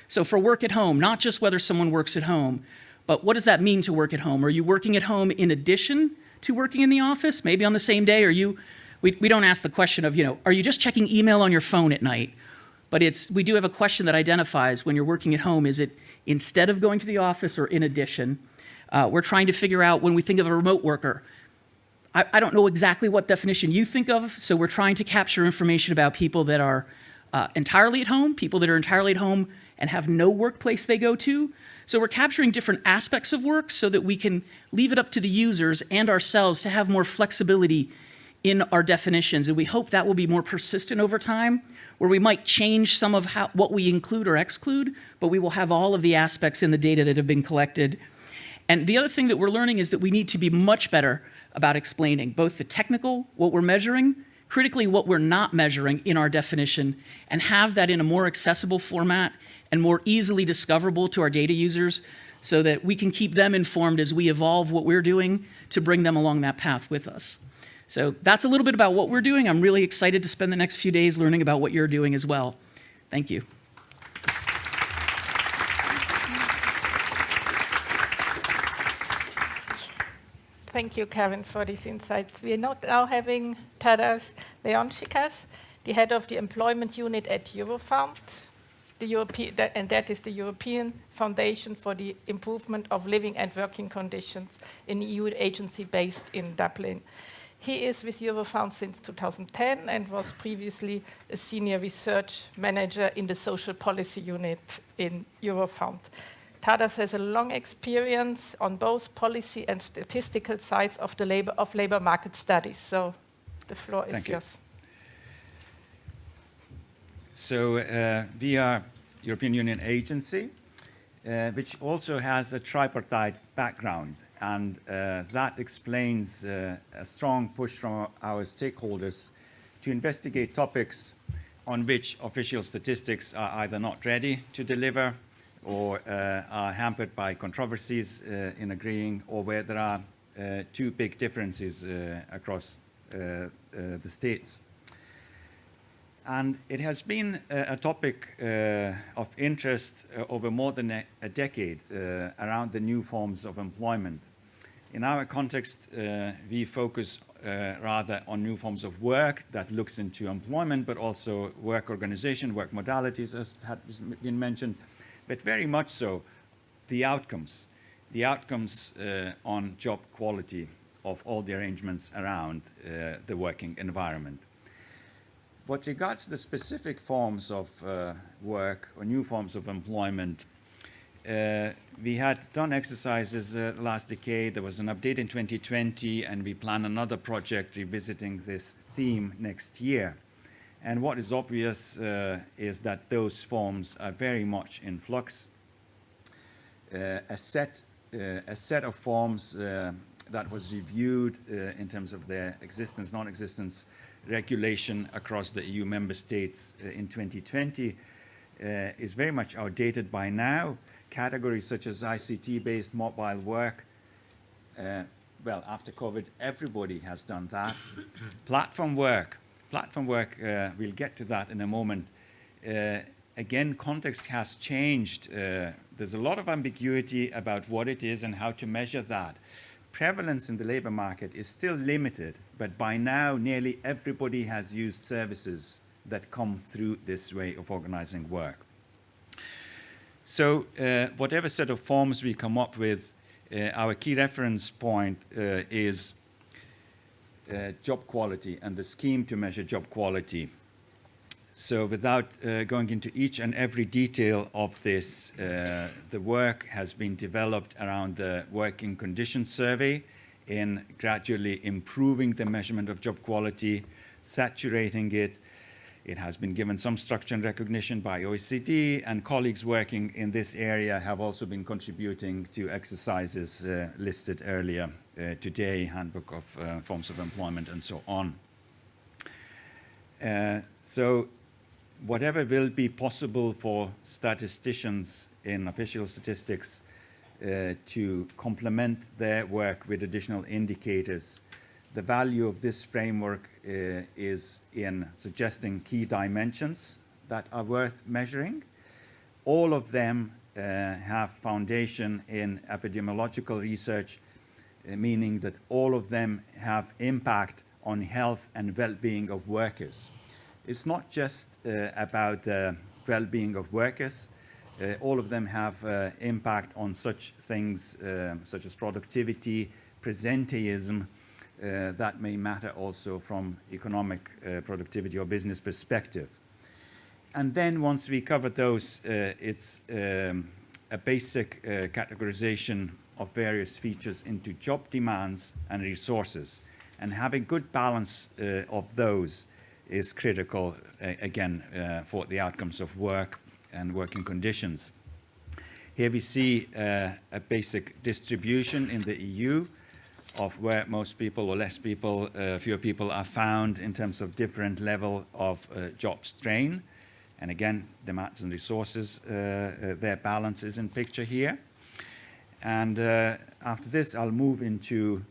So for work at home, not just whether someone works at home, but what does that mean to work at home? Are you working at home in addition to working in the office, maybe on the same day? We don't ask the question of, are you just checking email on your phone at night? But we do have a question that identifies when you're working at home, is it instead of going to the office or in addition? We're trying to figure out when we think of a remote worker. I don't know exactly what definition you think of, so we're trying to capture information about people that are entirely at home, people that are entirely at home and have no workplace they go to. So we're capturing different aspects of work so that we can leave it up to the users and ourselves to have more flexibility in our definitions. And we hope that will be more persistent over time, where we might change some of what we include or exclude, but we will have all of the aspects in the data that have been collected. And the other thing that we're learning is that we need to be much better about explaining both the technical, what we're measuring, critically what we're not measuring in our definition, and have that in a more accessible format and more easily discoverable to our data users so that we can keep them informed as we evolve what we're doing to bring them along that path with us. So that's a little bit about what we're doing. I'm really excited to spend the next few days learning about what you're doing as well. Thank you. Thank you, Karen, for these insights. We are now having Tadas Leonchikas, the head of the employment unit at Eurofound, and that is the European Foundation for the Improvement of Living and Working Conditions, an EU agency based in Dublin. He is with Eurofound since 2010 and was previously a senior research manager in the social policy unit in Eurofound. Tadas has a long experience on both policy and statistical sides of labor market studies. So the floor is yours. So we are European Union agency, which also has a tripartite background. And that explains a strong push from our stakeholders to investigate topics on which official statistics are either not ready to deliver or are hampered by controversies in agreeing, or where there are too big differences across the states. And it has been a topic of interest over more than a decade around the new forms of employment. In our context, we focus rather on new forms of work that looks into employment, but also work organization, work modalities, as had been mentioned, but very much so the outcomes on job quality of all the arrangements around the working environment. What regards the specific forms of work or new forms of employment, we had done exercises last decade. There was an update in 2020, and we plan another project revisiting this theme next year. And what is obvious is that those forms are very much in flux. A set of forms that was reviewed in terms of their existence, non-existence, regulation across the EU member states in 2020 is very much outdated by now. Categories such as ICT-based mobile work, well, after COVID, everybody has done that. Platform work, we'll get to that in a moment. Again, context has changed there's a lot of ambiguity about what it is and how to measure that. Prevalence in the labor market is still limited, but by now nearly everybody has used services that come through this way of organizing work. So whatever set of forms we come up with, our key reference point is job quality and the scheme to measure job quality. So without going into each and every detail of this, the work has been developed around the working conditions survey in gradually improving the measurement of job quality, saturating it. It has been given some structure and recognition by OECD, and colleagues working in this area have also been contributing to exercises listed earlier today, Handbook of Forms of Employment and so on. So whatever will be possible for statisticians in official statistics to complement their work with additional indicators, the value of this framework is in suggesting key dimensions that are worth measuring. All of them have foundation in epidemiological research, meaning that all of them have impact on health and well-being of workers. It's not just about the well-being of workers. All of them have impact on such things such as productivity, presenteeism, that may matter also from economic productivity or business perspective. And then once we cover those, it's a basic categorization of various features into job demands and resources. And having good balance of those is critical, again, for the outcomes of work and working conditions. Here we see a basic distribution in the EU of where most people or less people, fewer people are found in terms of different level of job strain. And again, demands and resources, their balance is in picture here. And after this, I'll move into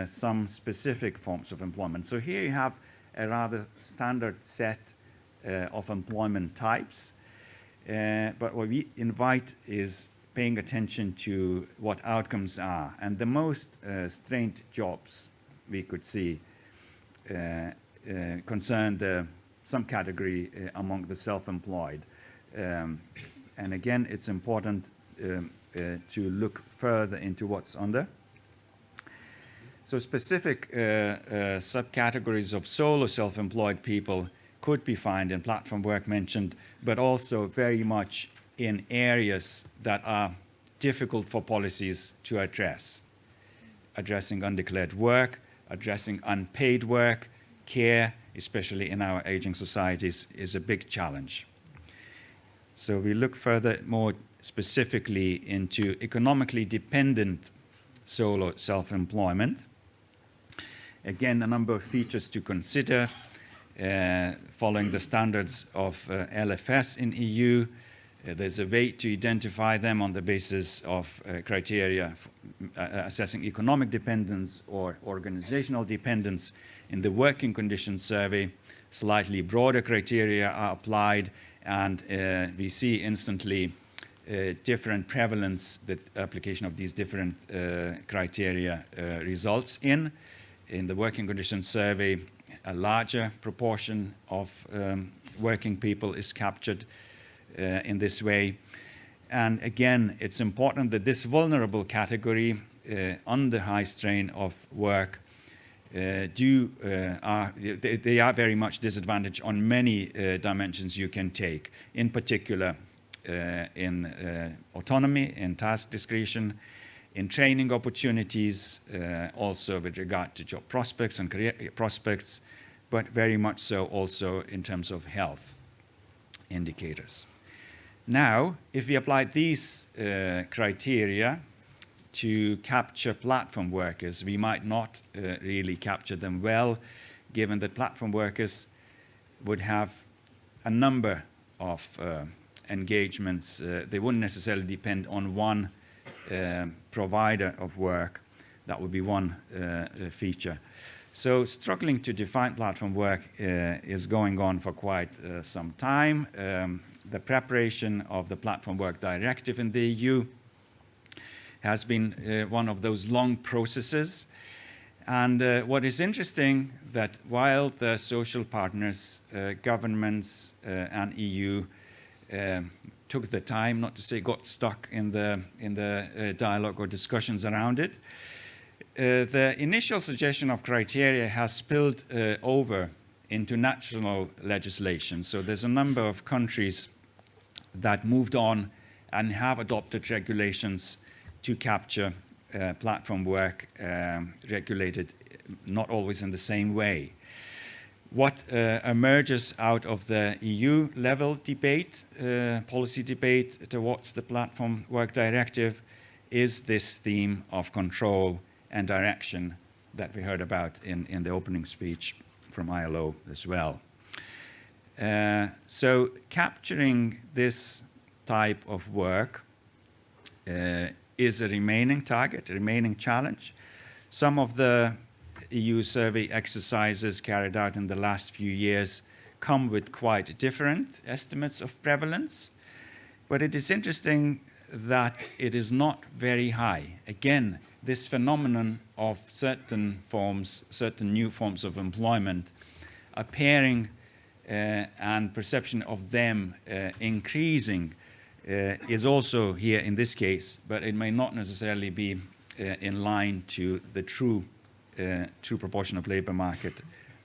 some specific forms of employment. So here you have a rather standard set of employment types. But what we invite is paying attention to what outcomes are. And the most strained jobs we could see concern some category among the self-employed. And again, it's important to look further into what's under. So specific subcategories of solo self-employed people could be found in platform work mentioned, but also very much in areas that are difficult for policies to address. Addressing undeclared work, addressing unpaid work, care, especially in our aging societies, is a big challenge. So we look further more specifically into economically dependent solo self-employment. Again, a number of features to consider following the standards of LFS in EU. There's a way to identify them on the basis of criteria assessing economic dependence or organizational dependence. In the working conditions survey, slightly broader criteria are applied, and we see instantly different prevalence that application of these different criteria results in. In the working conditions survey, a larger proportion of working people is captured in this way. And again, it's important that this vulnerable category under high strain of work they are very much disadvantaged on many dimensions you can take, in particular in autonomy, in task discretion, in training opportunities, also with regard to job prospects and career prospects, but very much so also in terms of health indicators. Now, if we apply these criteria to capture platform workers, we might not really capture them well, given that platform workers would have a number of engagements. They wouldn't necessarily depend on one provider of work. That would be one feature. So struggling to define platform work is going on for quite some time. The preparation of the Platform Work Directive in the EU has been one of those long processes. And what is interesting that while the social partners, governments and EU took the time, not to say got stuck in the dialogue or discussions around it, the initial suggestion of criteria has spilled over into national legislation. So there's a number of countries that moved on and have adopted regulations to capture platform work regulated not always in the same way. What emerges out of the EU level debate, policy debate towards the Platform Work Directive is this theme of control and direction that we heard about in the opening speech from ILO as well. So capturing this type of work is a remaining target, a remaining challenge. Some of the EU survey exercises carried out in the last few years come with quite different estimates of prevalence, but it is interesting that it is not very high. Again, this phenomenon of certain new forms of employment appearing and perception of them increasing is also here in this case, but it may not necessarily be in line to the true proportion of labor market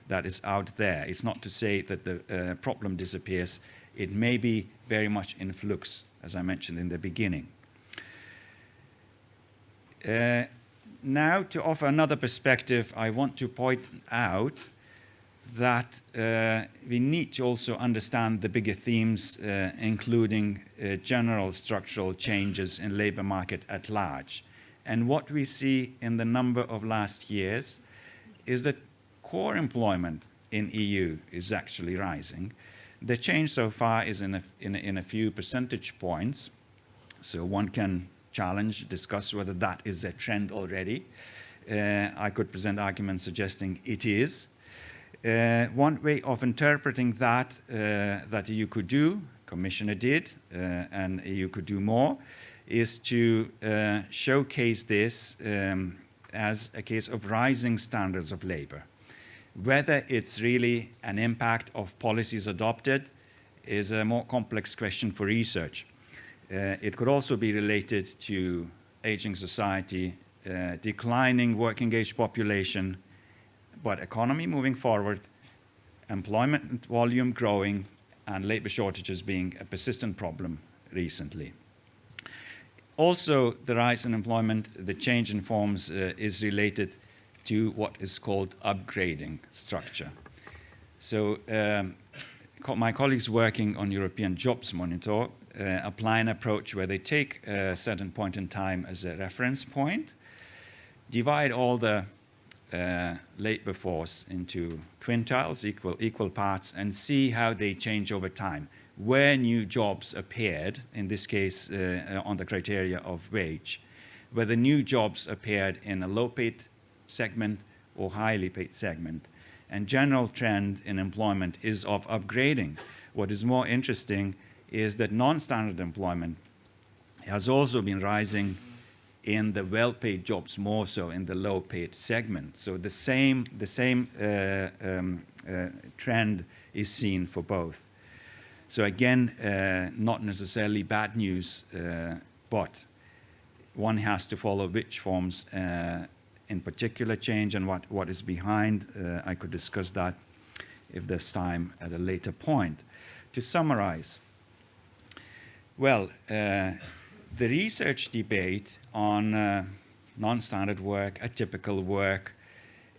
that is out there. It's not to say that the problem disappears. It may be very much in flux, as I mentioned in the beginning. Now, to offer another perspective, I want to point out that we need to also understand the bigger themes, including general structural changes in labor market at large. And what we see in the number of last years is that core employment in EU is actually rising. The change so far is in a few percentage points, so one can discuss whether that is a trend already. I could present arguments suggesting it is. One way of interpreting that that EU could do, Commissioner did, and EU could do more, is to showcase this as a case of rising standards of labor. Whether it's really an impact of policies adopted is a more complex question for research. It could also be related to aging society, declining working age population, but economy moving forward, employment volume growing, and labor shortages being a persistent problem recently. Also, the rise in employment, the change in forms is related to what is called upgrading structure. So my colleagues working on European Jobs Monitor apply an approach where they take a certain point in time as a reference point, divide all the labor force into quintiles, equal parts, and see how they change over time. Where new jobs appeared, in this case on the criteria of wage, whether new jobs appeared in a low-paid segment or highly paid segment. And general trend in employment is of upgrading. What is more interesting is that non-standard employment has also been rising in the well-paid jobs, more so in the low-paid segment. So the same trend is seen for both. So again, not necessarily bad news, but one has to follow which forms in particular change and what is behind. I could discuss that if there's time at a later point. To summarize, well, the research debate on non-standard work, atypical work,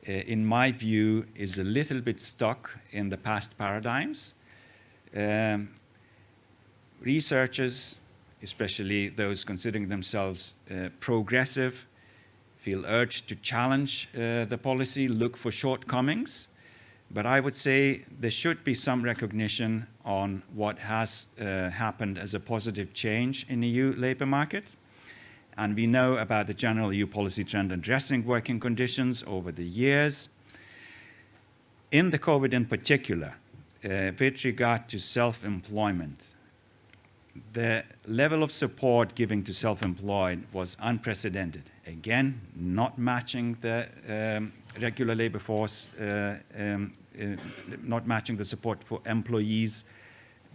in my view, is a little bit stuck in the past paradigms. Researchers, especially those considering themselves progressive, feel urged to challenge the policy, look for shortcomings. But I would say there should be some recognition on what has happened as a positive change in the EU labor market. And we know about the general EU policy trend addressing working conditions over the years. in the COVID in particular, with regard to self-employment, the level of support given to self-employed was unprecedented. Again, not matching the regular labor force, not matching the support for employees,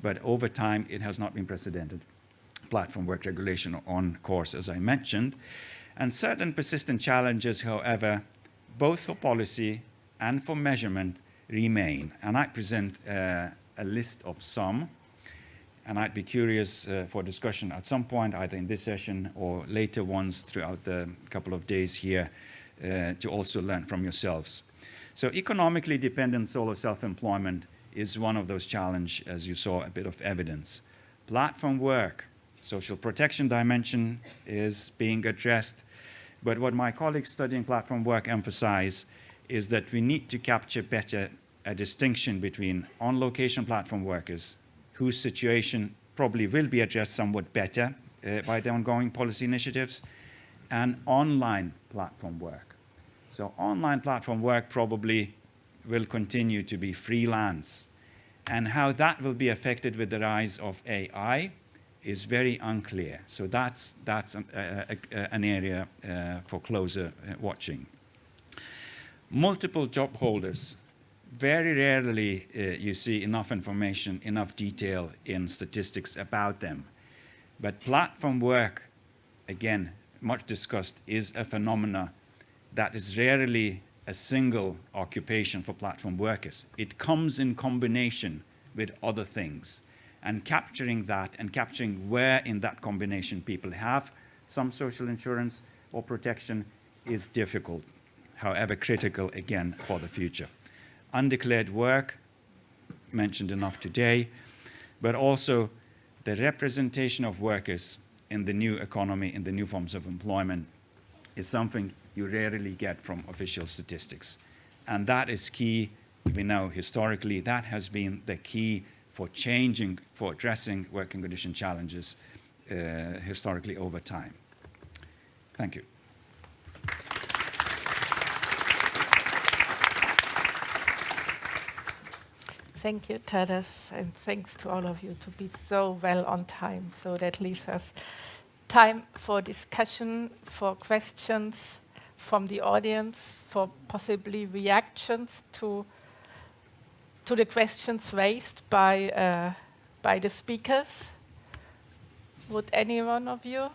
but over time it has not been precedented. Platform work regulation on course, as I mentioned. And certain persistent challenges, however, both for policy and for measurement, remain. And I present a list of some. And I'd be curious for discussion at some point, either in this session or later ones throughout the couple of days here, to also learn from yourselves. So economically dependent solo self-employment is one of those challenges, as you saw a bit of evidence. Platform work, social protection dimension is being addressed. But what my colleagues studying platform work emphasize is that we need to capture better a distinction between on-location platform workers, whose situation probably will be addressed somewhat better by the ongoing policy initiatives, and online platform work. So online platform work probably will continue to be freelance. And how that will be affected with the rise of AI is very unclear. So that's an area for closer watching. Multiple job holders. Very rarely you see enough information, enough detail in statistics about them. But platform work, again, much discussed, is a phenomena that is rarely a single occupation for platform workers. It comes in combination with other things. And capturing that and capturing where in that combination people have some social insurance or protection is difficult, however critical, again, for the future. Undeclared work, mentioned enough today, but also the representation of workers in the new economy, in the new forms of employment, is something you rarely get from official statistics. And that is key. We know historically that has been the key for changing, for addressing working condition challenges historically over time. Thank you. Thank you, Tadas, and thanks to all of you to be so well on time. So that leaves us time for discussion, for questions from the audience, for possibly reactions to the questions raised by the speakers. Would any one of you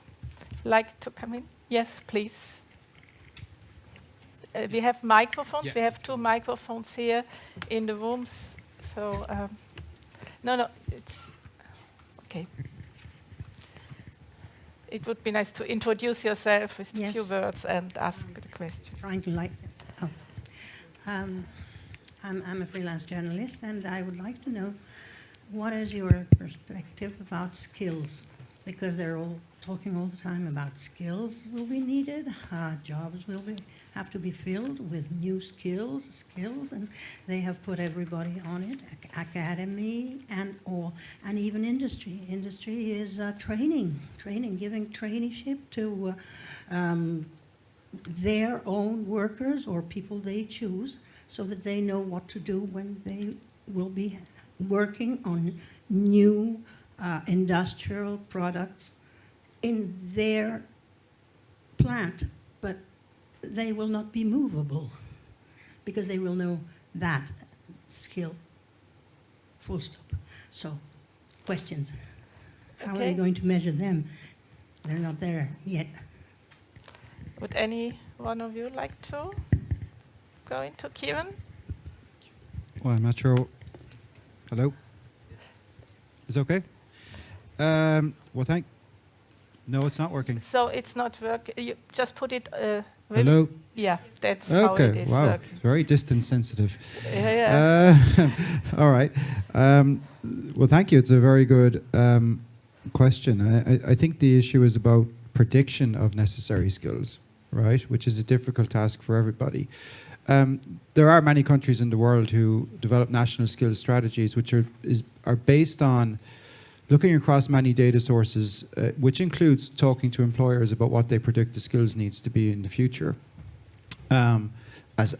like to come in? Yes, please. We have microphones. Yeah. We have 2 microphones here in the rooms. So, no, it's okay. It would be nice to introduce yourself with a few words and ask the question. Trying to I'm a freelance journalist, and I would like to know what is your perspective about skills? Because they're all talking all the time about skills will be needed, jobs will have to be filled with new skills, and they have put everybody on it, academy and even industry. Industry is training, giving traineeship to their own workers or people they choose, so that they know what to do when they will be working on new industrial products in their plant, but they will not be movable because they will know that skill, full stop. So, questions. How are they going to measure them? They're not there yet. Would any one of you like to go into Kieran? Well, I'm not sure. Hello? Is it okay? Well, no, it's not working. So it's not working. You just put it. Hello? Yeah, that's how it is wow. working. It's very distance sensitive. Yeah. All right. Well, thank you. It's a very good question. I think the issue is about prediction of necessary skills, right? Which is a difficult task for everybody. There are many countries in the world who develop national skills strategies, which are based on looking across many data sources, which includes talking to employers about what they predict the skills needs to be in the future. And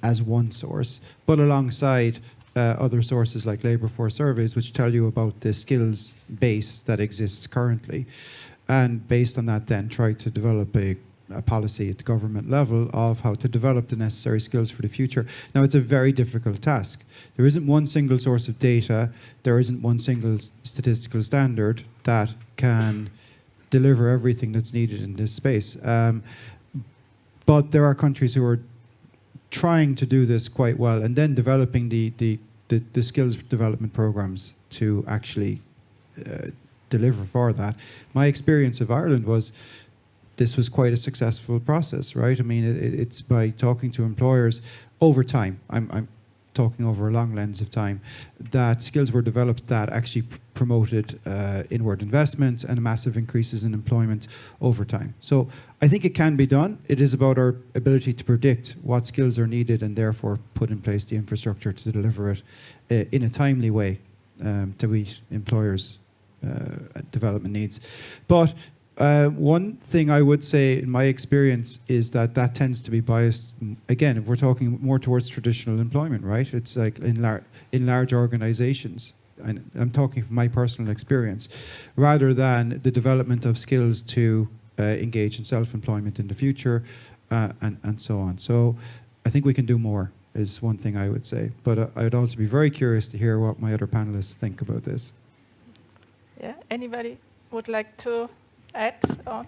as one source, but alongside other sources like labour force surveys, which tell you about the skills base that exists currently. And based on that, then try to develop a policy at the government level of how to develop the necessary skills for the future. Now, it's a very difficult task. There isn't one single source of data, there isn't one single statistical standard that can deliver everything that's needed in this space. But there are countries who are trying to do this quite well and then developing the skills development programs to actually deliver for that. My experience of Ireland was this was quite a successful process, right? I mean, it's by talking to employers over time. I'm talking over a long lens of time, that skills were developed that actually promoted inward investment and massive increases in employment over time. So I think it can be done. It is about our ability to predict what skills are needed and therefore put in place the infrastructure to deliver it in a timely way to meet employers' development needs. But one thing I would say in my experience is that tends to be biased, again, if we're talking more towards traditional employment, right? It's like in large organizations, and I'm talking from my personal experience, rather than the development of skills to engage in self-employment in the future and so on. So I think we can do more is one thing I would say. But I would also be very curious to hear what my other panelists think about this. Yeah, anybody would like to add on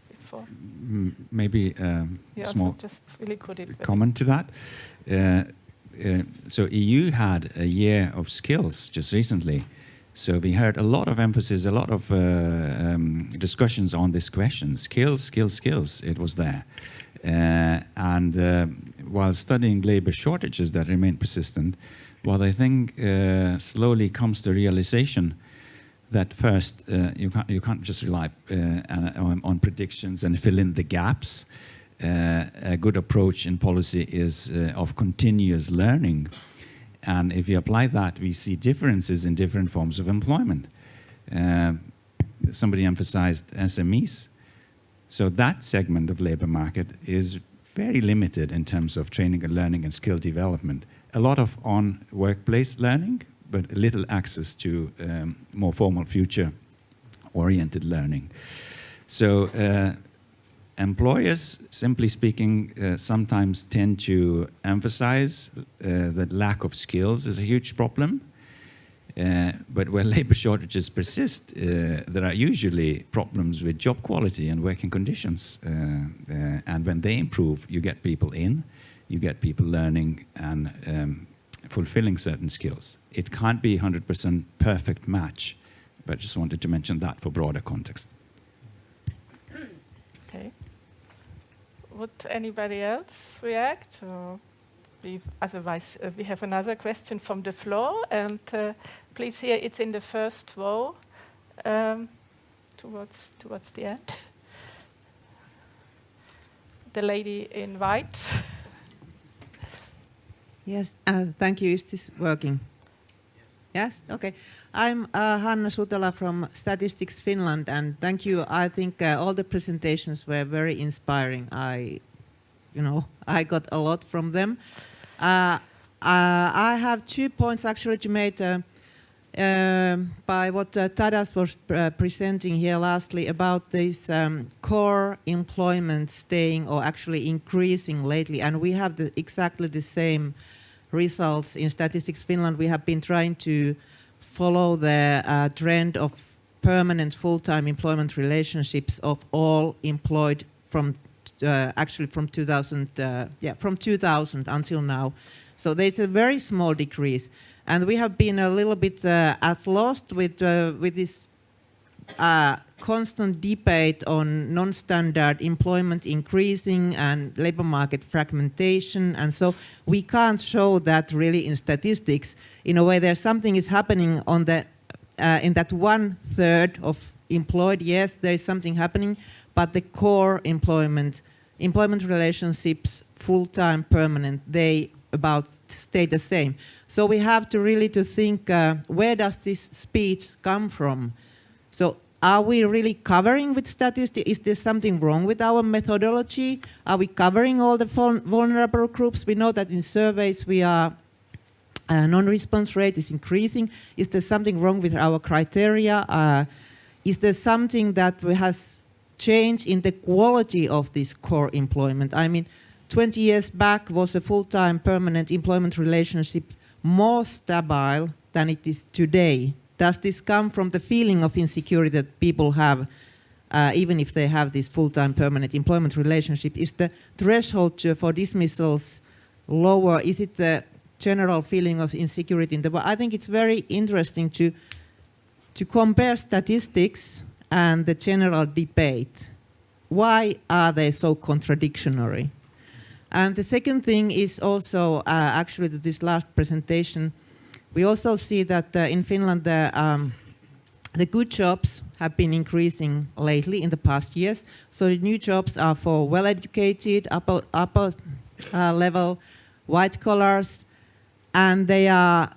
before? Maybe You small also just really could it. comment to that. So EU had a year of skills just recently. So we heard a lot of emphasis, a lot of discussions on this question. Skills, skills, skills, it was there. And while studying labor shortages that remain persistent, what I think slowly comes to realization that first, you can't just rely on predictions and fill in the gaps. A good approach in policy is of continuous learning. And if you apply that, we see differences in different forms of employment. Somebody emphasized SMEs. So that segment of labor market is very limited in terms of training and learning and skill development. A lot of on-workplace learning, but little access to more formal future-oriented learning. So employers, simply speaking, sometimes tend to emphasize that lack of skills is a huge problem. But where labor shortages persist, there are usually problems with job quality and working conditions. And when they improve, you get people in, you get people learning and fulfilling certain skills. It can't be 100% perfect match, but just wanted to mention that for broader context. Okay. Would anybody else react? Or otherwise, we have another question from the floor, and please here, it's in the first row, towards the end. The lady in white. Yes, thank you. Is this working? Yes? Okay. I'm Hanna Sutela from Statistics Finland, and thank you. I think all the presentations were very inspiring. I got a lot from them. I have 2 points actually to make by what Tadas was presenting here lastly about this core employment staying or actually increasing lately, and we have exactly the same results in Statistics Finland. We have been trying to follow the trend of permanent full-time employment relationships of all employed from actually from 2000 until now. So there's a very small decrease, and we have been a little bit at lost with this constant debate on non-standard employment increasing and labor market fragmentation, and so we can't show that really in statistics. In a way, there's something is happening on the in that 1/3 of employed. Yes, there is something happening, but the core employment relationships, full-time, permanent, they about stay the same. So we have to really to think where does this speech come from? So are we really covering with statistics? Is there something wrong with our methodology? Are we covering all the vulnerable groups? We know that in surveys we are non-response rate is increasing. Is there something wrong with our criteria? Is there something that has changed in the quality of this core employment? I mean, 20 years back was a full-time permanent employment relationship more stable than it is today. Does this come from the feeling of insecurity that people have, even if they have this full-time permanent employment relationship? Is the threshold for dismissals lower? Is it the general feeling of insecurity in the world? I think it's very interesting to compare statistics and the general debate. Why are they so contradictory? And the second thing is also, actually to this last presentation, we also see that in Finland the good jobs have been increasing lately in the past years. So the new jobs are for well-educated, upper level, white collars, and they are,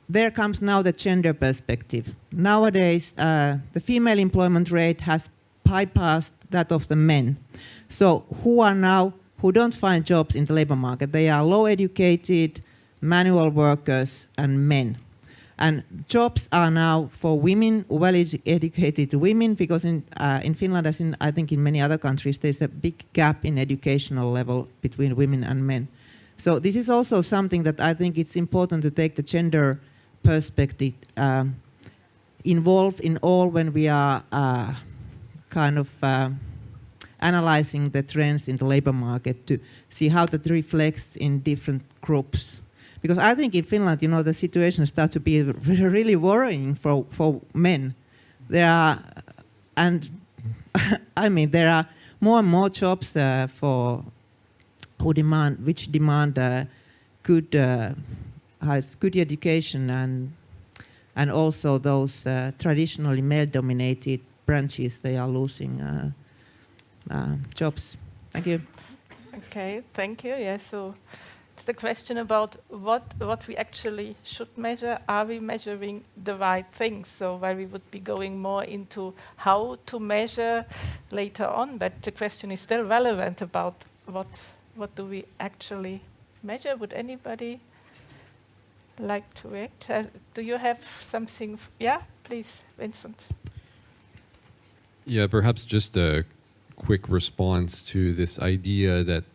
there comes now the gender perspective. Nowadays, the female employment rate has bypassed that of the men. So who don't find jobs in the labor market? They are low-educated, manual workers, and men. And jobs are now for women, well-educated women, because in Finland, as I think in many other countries, there's a big gap in educational level between women and men. So this is also something that I think it's important to take the gender perspective involved in all when we are kind of analyzing the trends in the labor market to see how that reflects in different groups. Because I think in Finland, you know, the situation starts to be really worrying for men. There are, and I mean, there are more and more jobs which demand good education and also those traditionally male-dominated branches, they are losing jobs. Thank you. Okay, thank you. Yeah, so it's the question about what we actually should measure. Are we measuring the right things? So where we would be going more into how to measure later on, but the question is still relevant about what do we actually measure? Would anybody like to react? Do you have something? Yeah, please, Vincent. Yeah, perhaps just a quick response to this idea that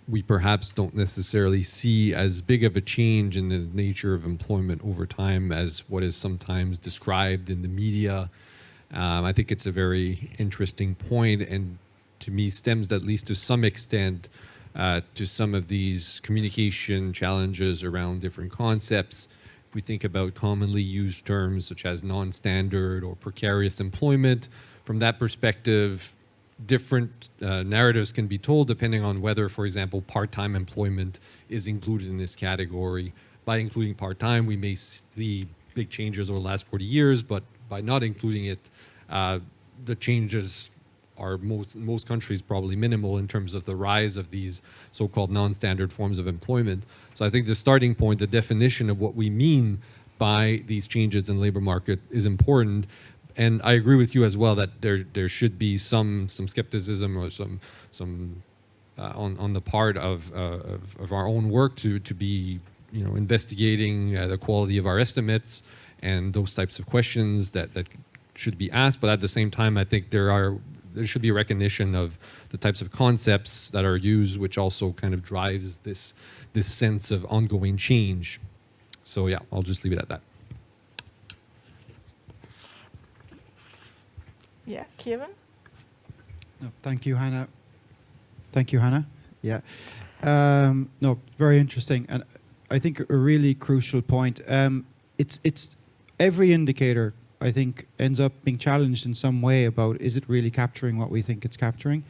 we perhaps don't necessarily see as big of a change in the nature of employment over time as what is sometimes described in the media. I think it's a very interesting point, and to me stems at least to some extent to some of these communication challenges around different concepts. We think about commonly used terms such as non-standard or precarious employment. From that perspective, different narratives can be told depending on whether, for example, part-time employment is included in this category. By including part-time, we may see big changes over the last 40 years, but by not including it, the changes are most countries probably minimal in terms of the rise of these so-called non-standard forms of employment. So I think the starting point, the definition of what we mean by these changes in labor market is important. And I agree with you as well that there should be some skepticism or some on the part of our own work to be, you know, investigating the quality of our estimates and those types of questions that should be asked. But at the same time, I think there should be a recognition of the types of concepts that are used, which also kind of drives this sense of ongoing change. So yeah, I'll just leave it at that. Yeah, Kieran? No, thank you, Hannah. Thank you, Hannah. Yeah. No, very interesting. And I think a really crucial point. It's every indicator, I think, ends up being challenged in some way about, is it really capturing what we think it's capturing?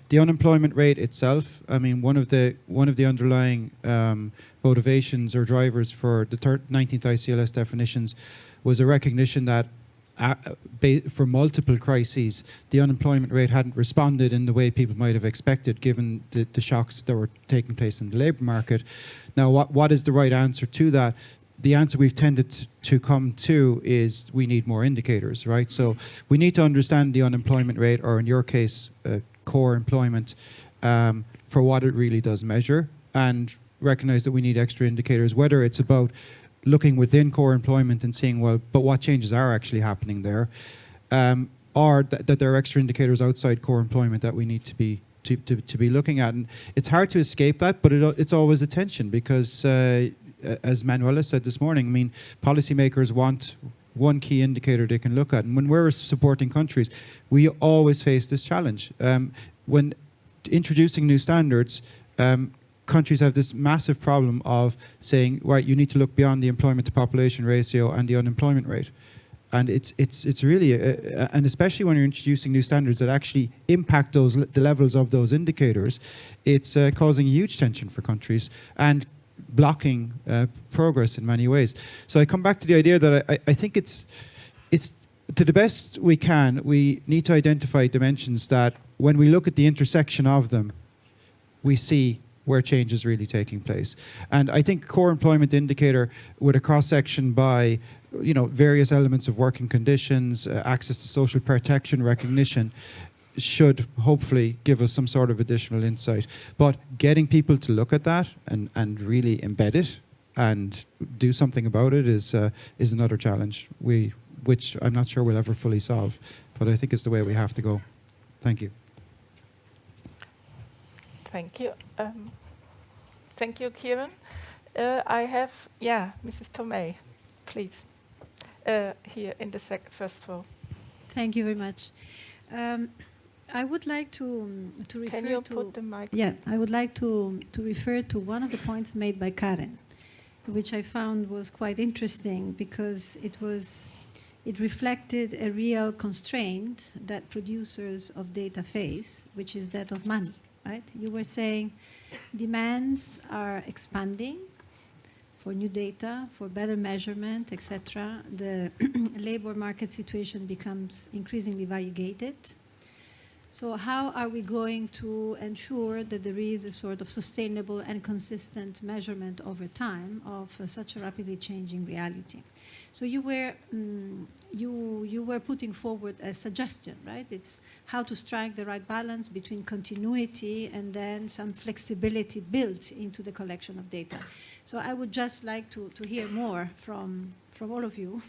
The unemployment rate itself, I mean, one of the underlying motivations or drivers for the 19th ICLS definitions was a recognition that for multiple crises, the unemployment rate hadn't responded in the way people might have expected, given the shocks that were taking place in the labour market. Now, what is the right answer to that? the answer we've tended to come to is we need more indicators, right? So we need to understand the unemployment rate, or in your case, core employment, for what it really does measure, and recognize that we need extra indicators, whether it's about looking within core employment and seeing, well, but what changes are actually happening there, or that there are extra indicators outside core employment that we need to be looking at. And it's hard to escape that, but it's always a tension because, as Manuela said this morning, I mean, policymakers want one key indicator they can look at. And when we're supporting countries, we always face this challenge. When introducing new standards, countries have this massive problem of saying, right, you need to look beyond the employment to population ratio and the unemployment rate. And it's really, and especially when you're introducing new standards that actually impact the levels of those indicators, it's causing huge tension for countries and blocking progress in many ways. So I come back to the idea that I think it's to the best we can, we need to identify dimensions that when we look at the intersection of them, we see where change is really taking place. And I think core employment indicator with a cross-section by various elements of working conditions, access to social protection, recognition, should hopefully give us some sort of additional insight. But getting people to look at that and really embed it and do something about it is another challenge, which I'm not sure we'll ever fully solve. But I think it's the way we have to go. Thank you. Thank you. Thank you, Kieran. I have, Mrs. Tomei, please, here in the first row. Thank you very much. I would like to refer to... Can you put the mic? Yeah, I would like to refer to one of the points made by Karen, which I found was quite interesting because it reflected a real constraint that producers of data face, which is that of money, right? You were saying demands are expanding for new data, for better measurement, etc. The labor market situation becomes increasingly variegated. So how are we going to ensure that there is a sort of sustainable and consistent measurement over time of such a rapidly changing reality? So you were putting forward a suggestion, right? It's how to strike the right balance between continuity and then some flexibility built into the collection of data. So I would just like to hear more from all of you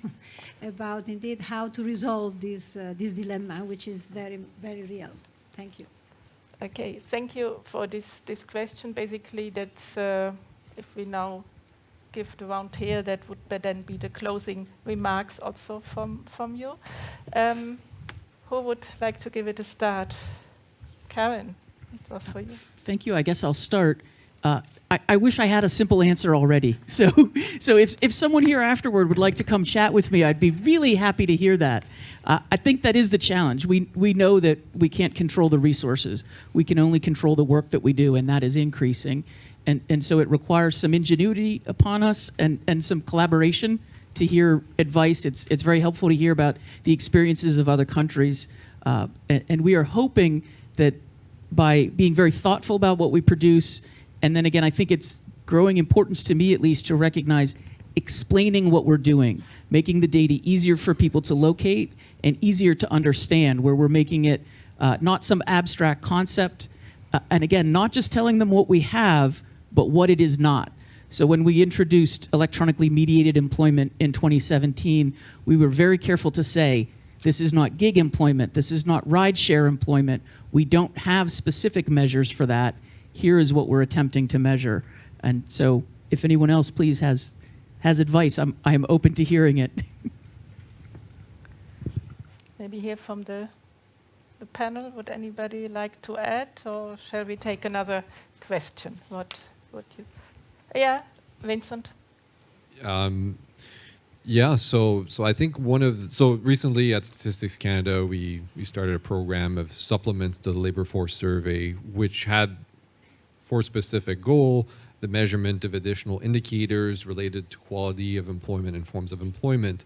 about indeed how to resolve this dilemma, which is very, very real. Thank you. Okay, thank you for this question. Basically, that's if we now give the round here, that would then be the closing remarks also from you. Who would like to give it a start? Karen, it was for you. Thank you. I guess I'll start. I wish I had a simple answer already. So if someone here afterward would like to come chat with me, I'd be really happy to hear that. I think that is the challenge. We know that we can't control the resources. We can only control the work that we do, and that is increasing. And so it requires some ingenuity upon us and some collaboration to hear advice. It's very helpful to hear about the experiences of other countries. And we are hoping that by being very thoughtful about what we produce, and then again, I think it's growing importance to me at least to recognize explaining what we're doing, making the data easier for people to locate and easier to understand, where we're making it not some abstract concept, and again, not just telling them what we have, but what it is not. So when we introduced electronically mediated employment in 2017, we were very careful to say, this is not gig employment, this is not rideshare employment. We don't have specific measures for that. Here is what we're attempting to measure. And so if anyone else, please, has advice, I'm open to hearing it. Maybe hear from the panel. Would anybody like to add, or shall we take another question? What you? Yeah, Vincent. Yeah, so I think recently at Statistics Canada, we started a program of supplements to the labor force survey, which had for specific goal the measurement of additional indicators related to quality of employment and forms of employment.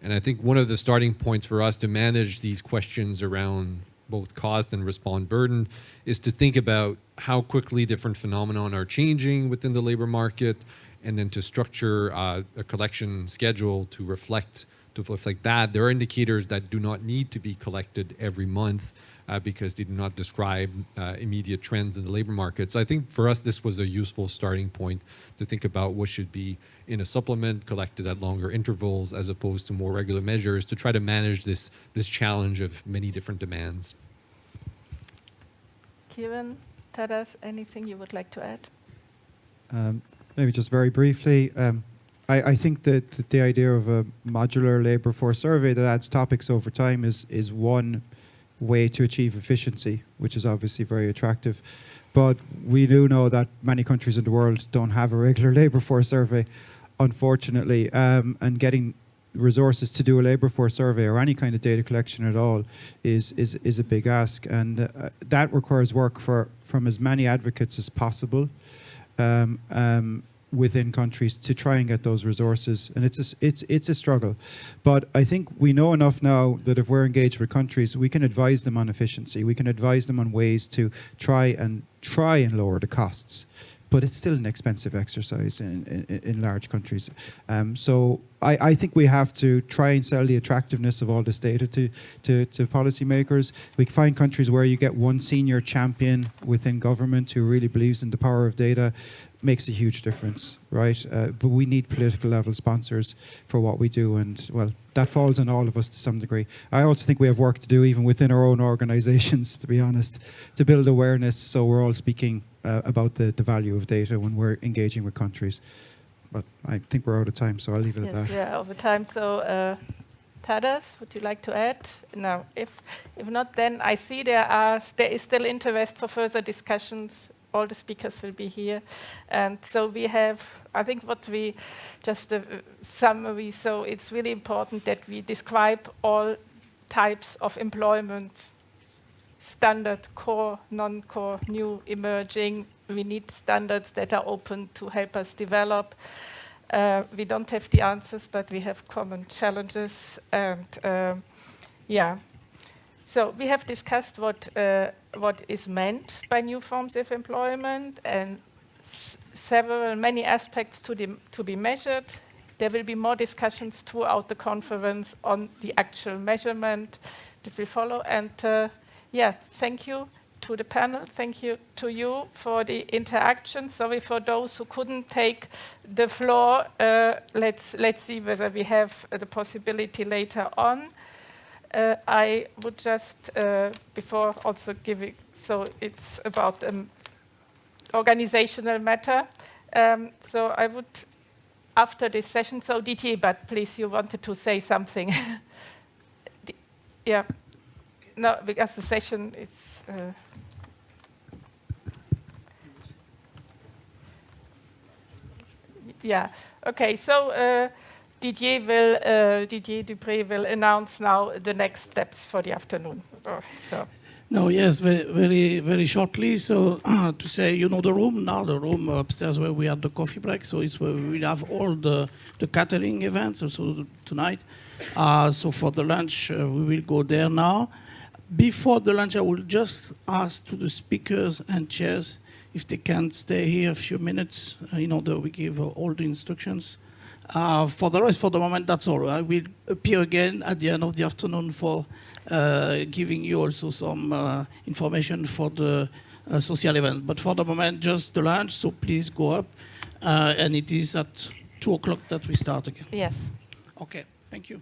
And I think one of the starting points for us to manage these questions around both cost and respond burden is to think about how quickly different phenomena are changing within the labor market, and then to structure a collection schedule to reflect that. There are indicators that do not need to be collected every month because they do not describe immediate trends in the labor market. So I think for us, this was a useful starting point to think about what should be in a supplement collected at longer intervals as opposed to more regular measures to try to manage this challenge of many different demands. Kieran, Tadas, anything you would like to add? Maybe just very briefly, I think that the idea of a modular labour force survey that adds topics over time is one way to achieve efficiency, which is obviously very attractive. But we do know that many countries in the world don't have a regular labour force survey, unfortunately, and getting resources to do a labour force survey or any kind of data collection at all is a big ask, and that requires work from as many advocates as possible within countries to try and get those resources, and it's a struggle. But I think we know enough now that if we're engaged with countries, we can advise them on efficiency. We can advise them on ways to try and lower the costs. But it's still an expensive exercise in large countries. So I think we have to try and sell the attractiveness of all this data to policymakers. We find countries where you get one senior champion within government who really believes in the power of data. Makes a huge difference, right? But we need political level sponsors for what we do, and well, that falls on all of us to some degree. I also think we have work to do even within our own organizations, to be honest, to build awareness so we're all speaking about the value of data when we're engaging with countries. But I think we're out of time, so I'll leave it at that. Yeah, over time. So, Tadas, would you like to add? No. If not, then I see there is still interest for further discussions. All the speakers will be here. And so we have, I think what we, just a summary, so it's really important that we describe all types of employment, standard, core, non-core, new, emerging. We need standards that are open to help us develop. We don't have the answers, but we have common challenges. And yeah. So we have discussed what is meant by new forms of employment and many aspects to be measured. There will be more discussions throughout the conference on the actual measurement that will follow. And yeah, thank you to the panel. Thank you to you for the interaction. Sorry for those who couldn't take the floor. Let's see whether we have the possibility later on. I would just, before also giving, so it's about organizational matter. So I would, after this session, so Didier, but please, you wanted to say something. Yeah. No, because the session is... yeah, okay, so Didier Dupré will announce now the next steps for the afternoon. No, yes, very, very shortly. So to say, you know, the room upstairs where we had the coffee break. So it's where we have all the catering events also tonight. So for the lunch, we will go there now. Before the lunch, I will just ask to the speakers and chairs if they can stay here a few minutes in order we give all the instructions. For the rest, for the moment, that's all. I will appear again at the end of the afternoon for giving you also some information for the social event. But for the moment, just the lunch, so please go up. And it is at 2 o'clock that we start again. Yes. Okay, thank you.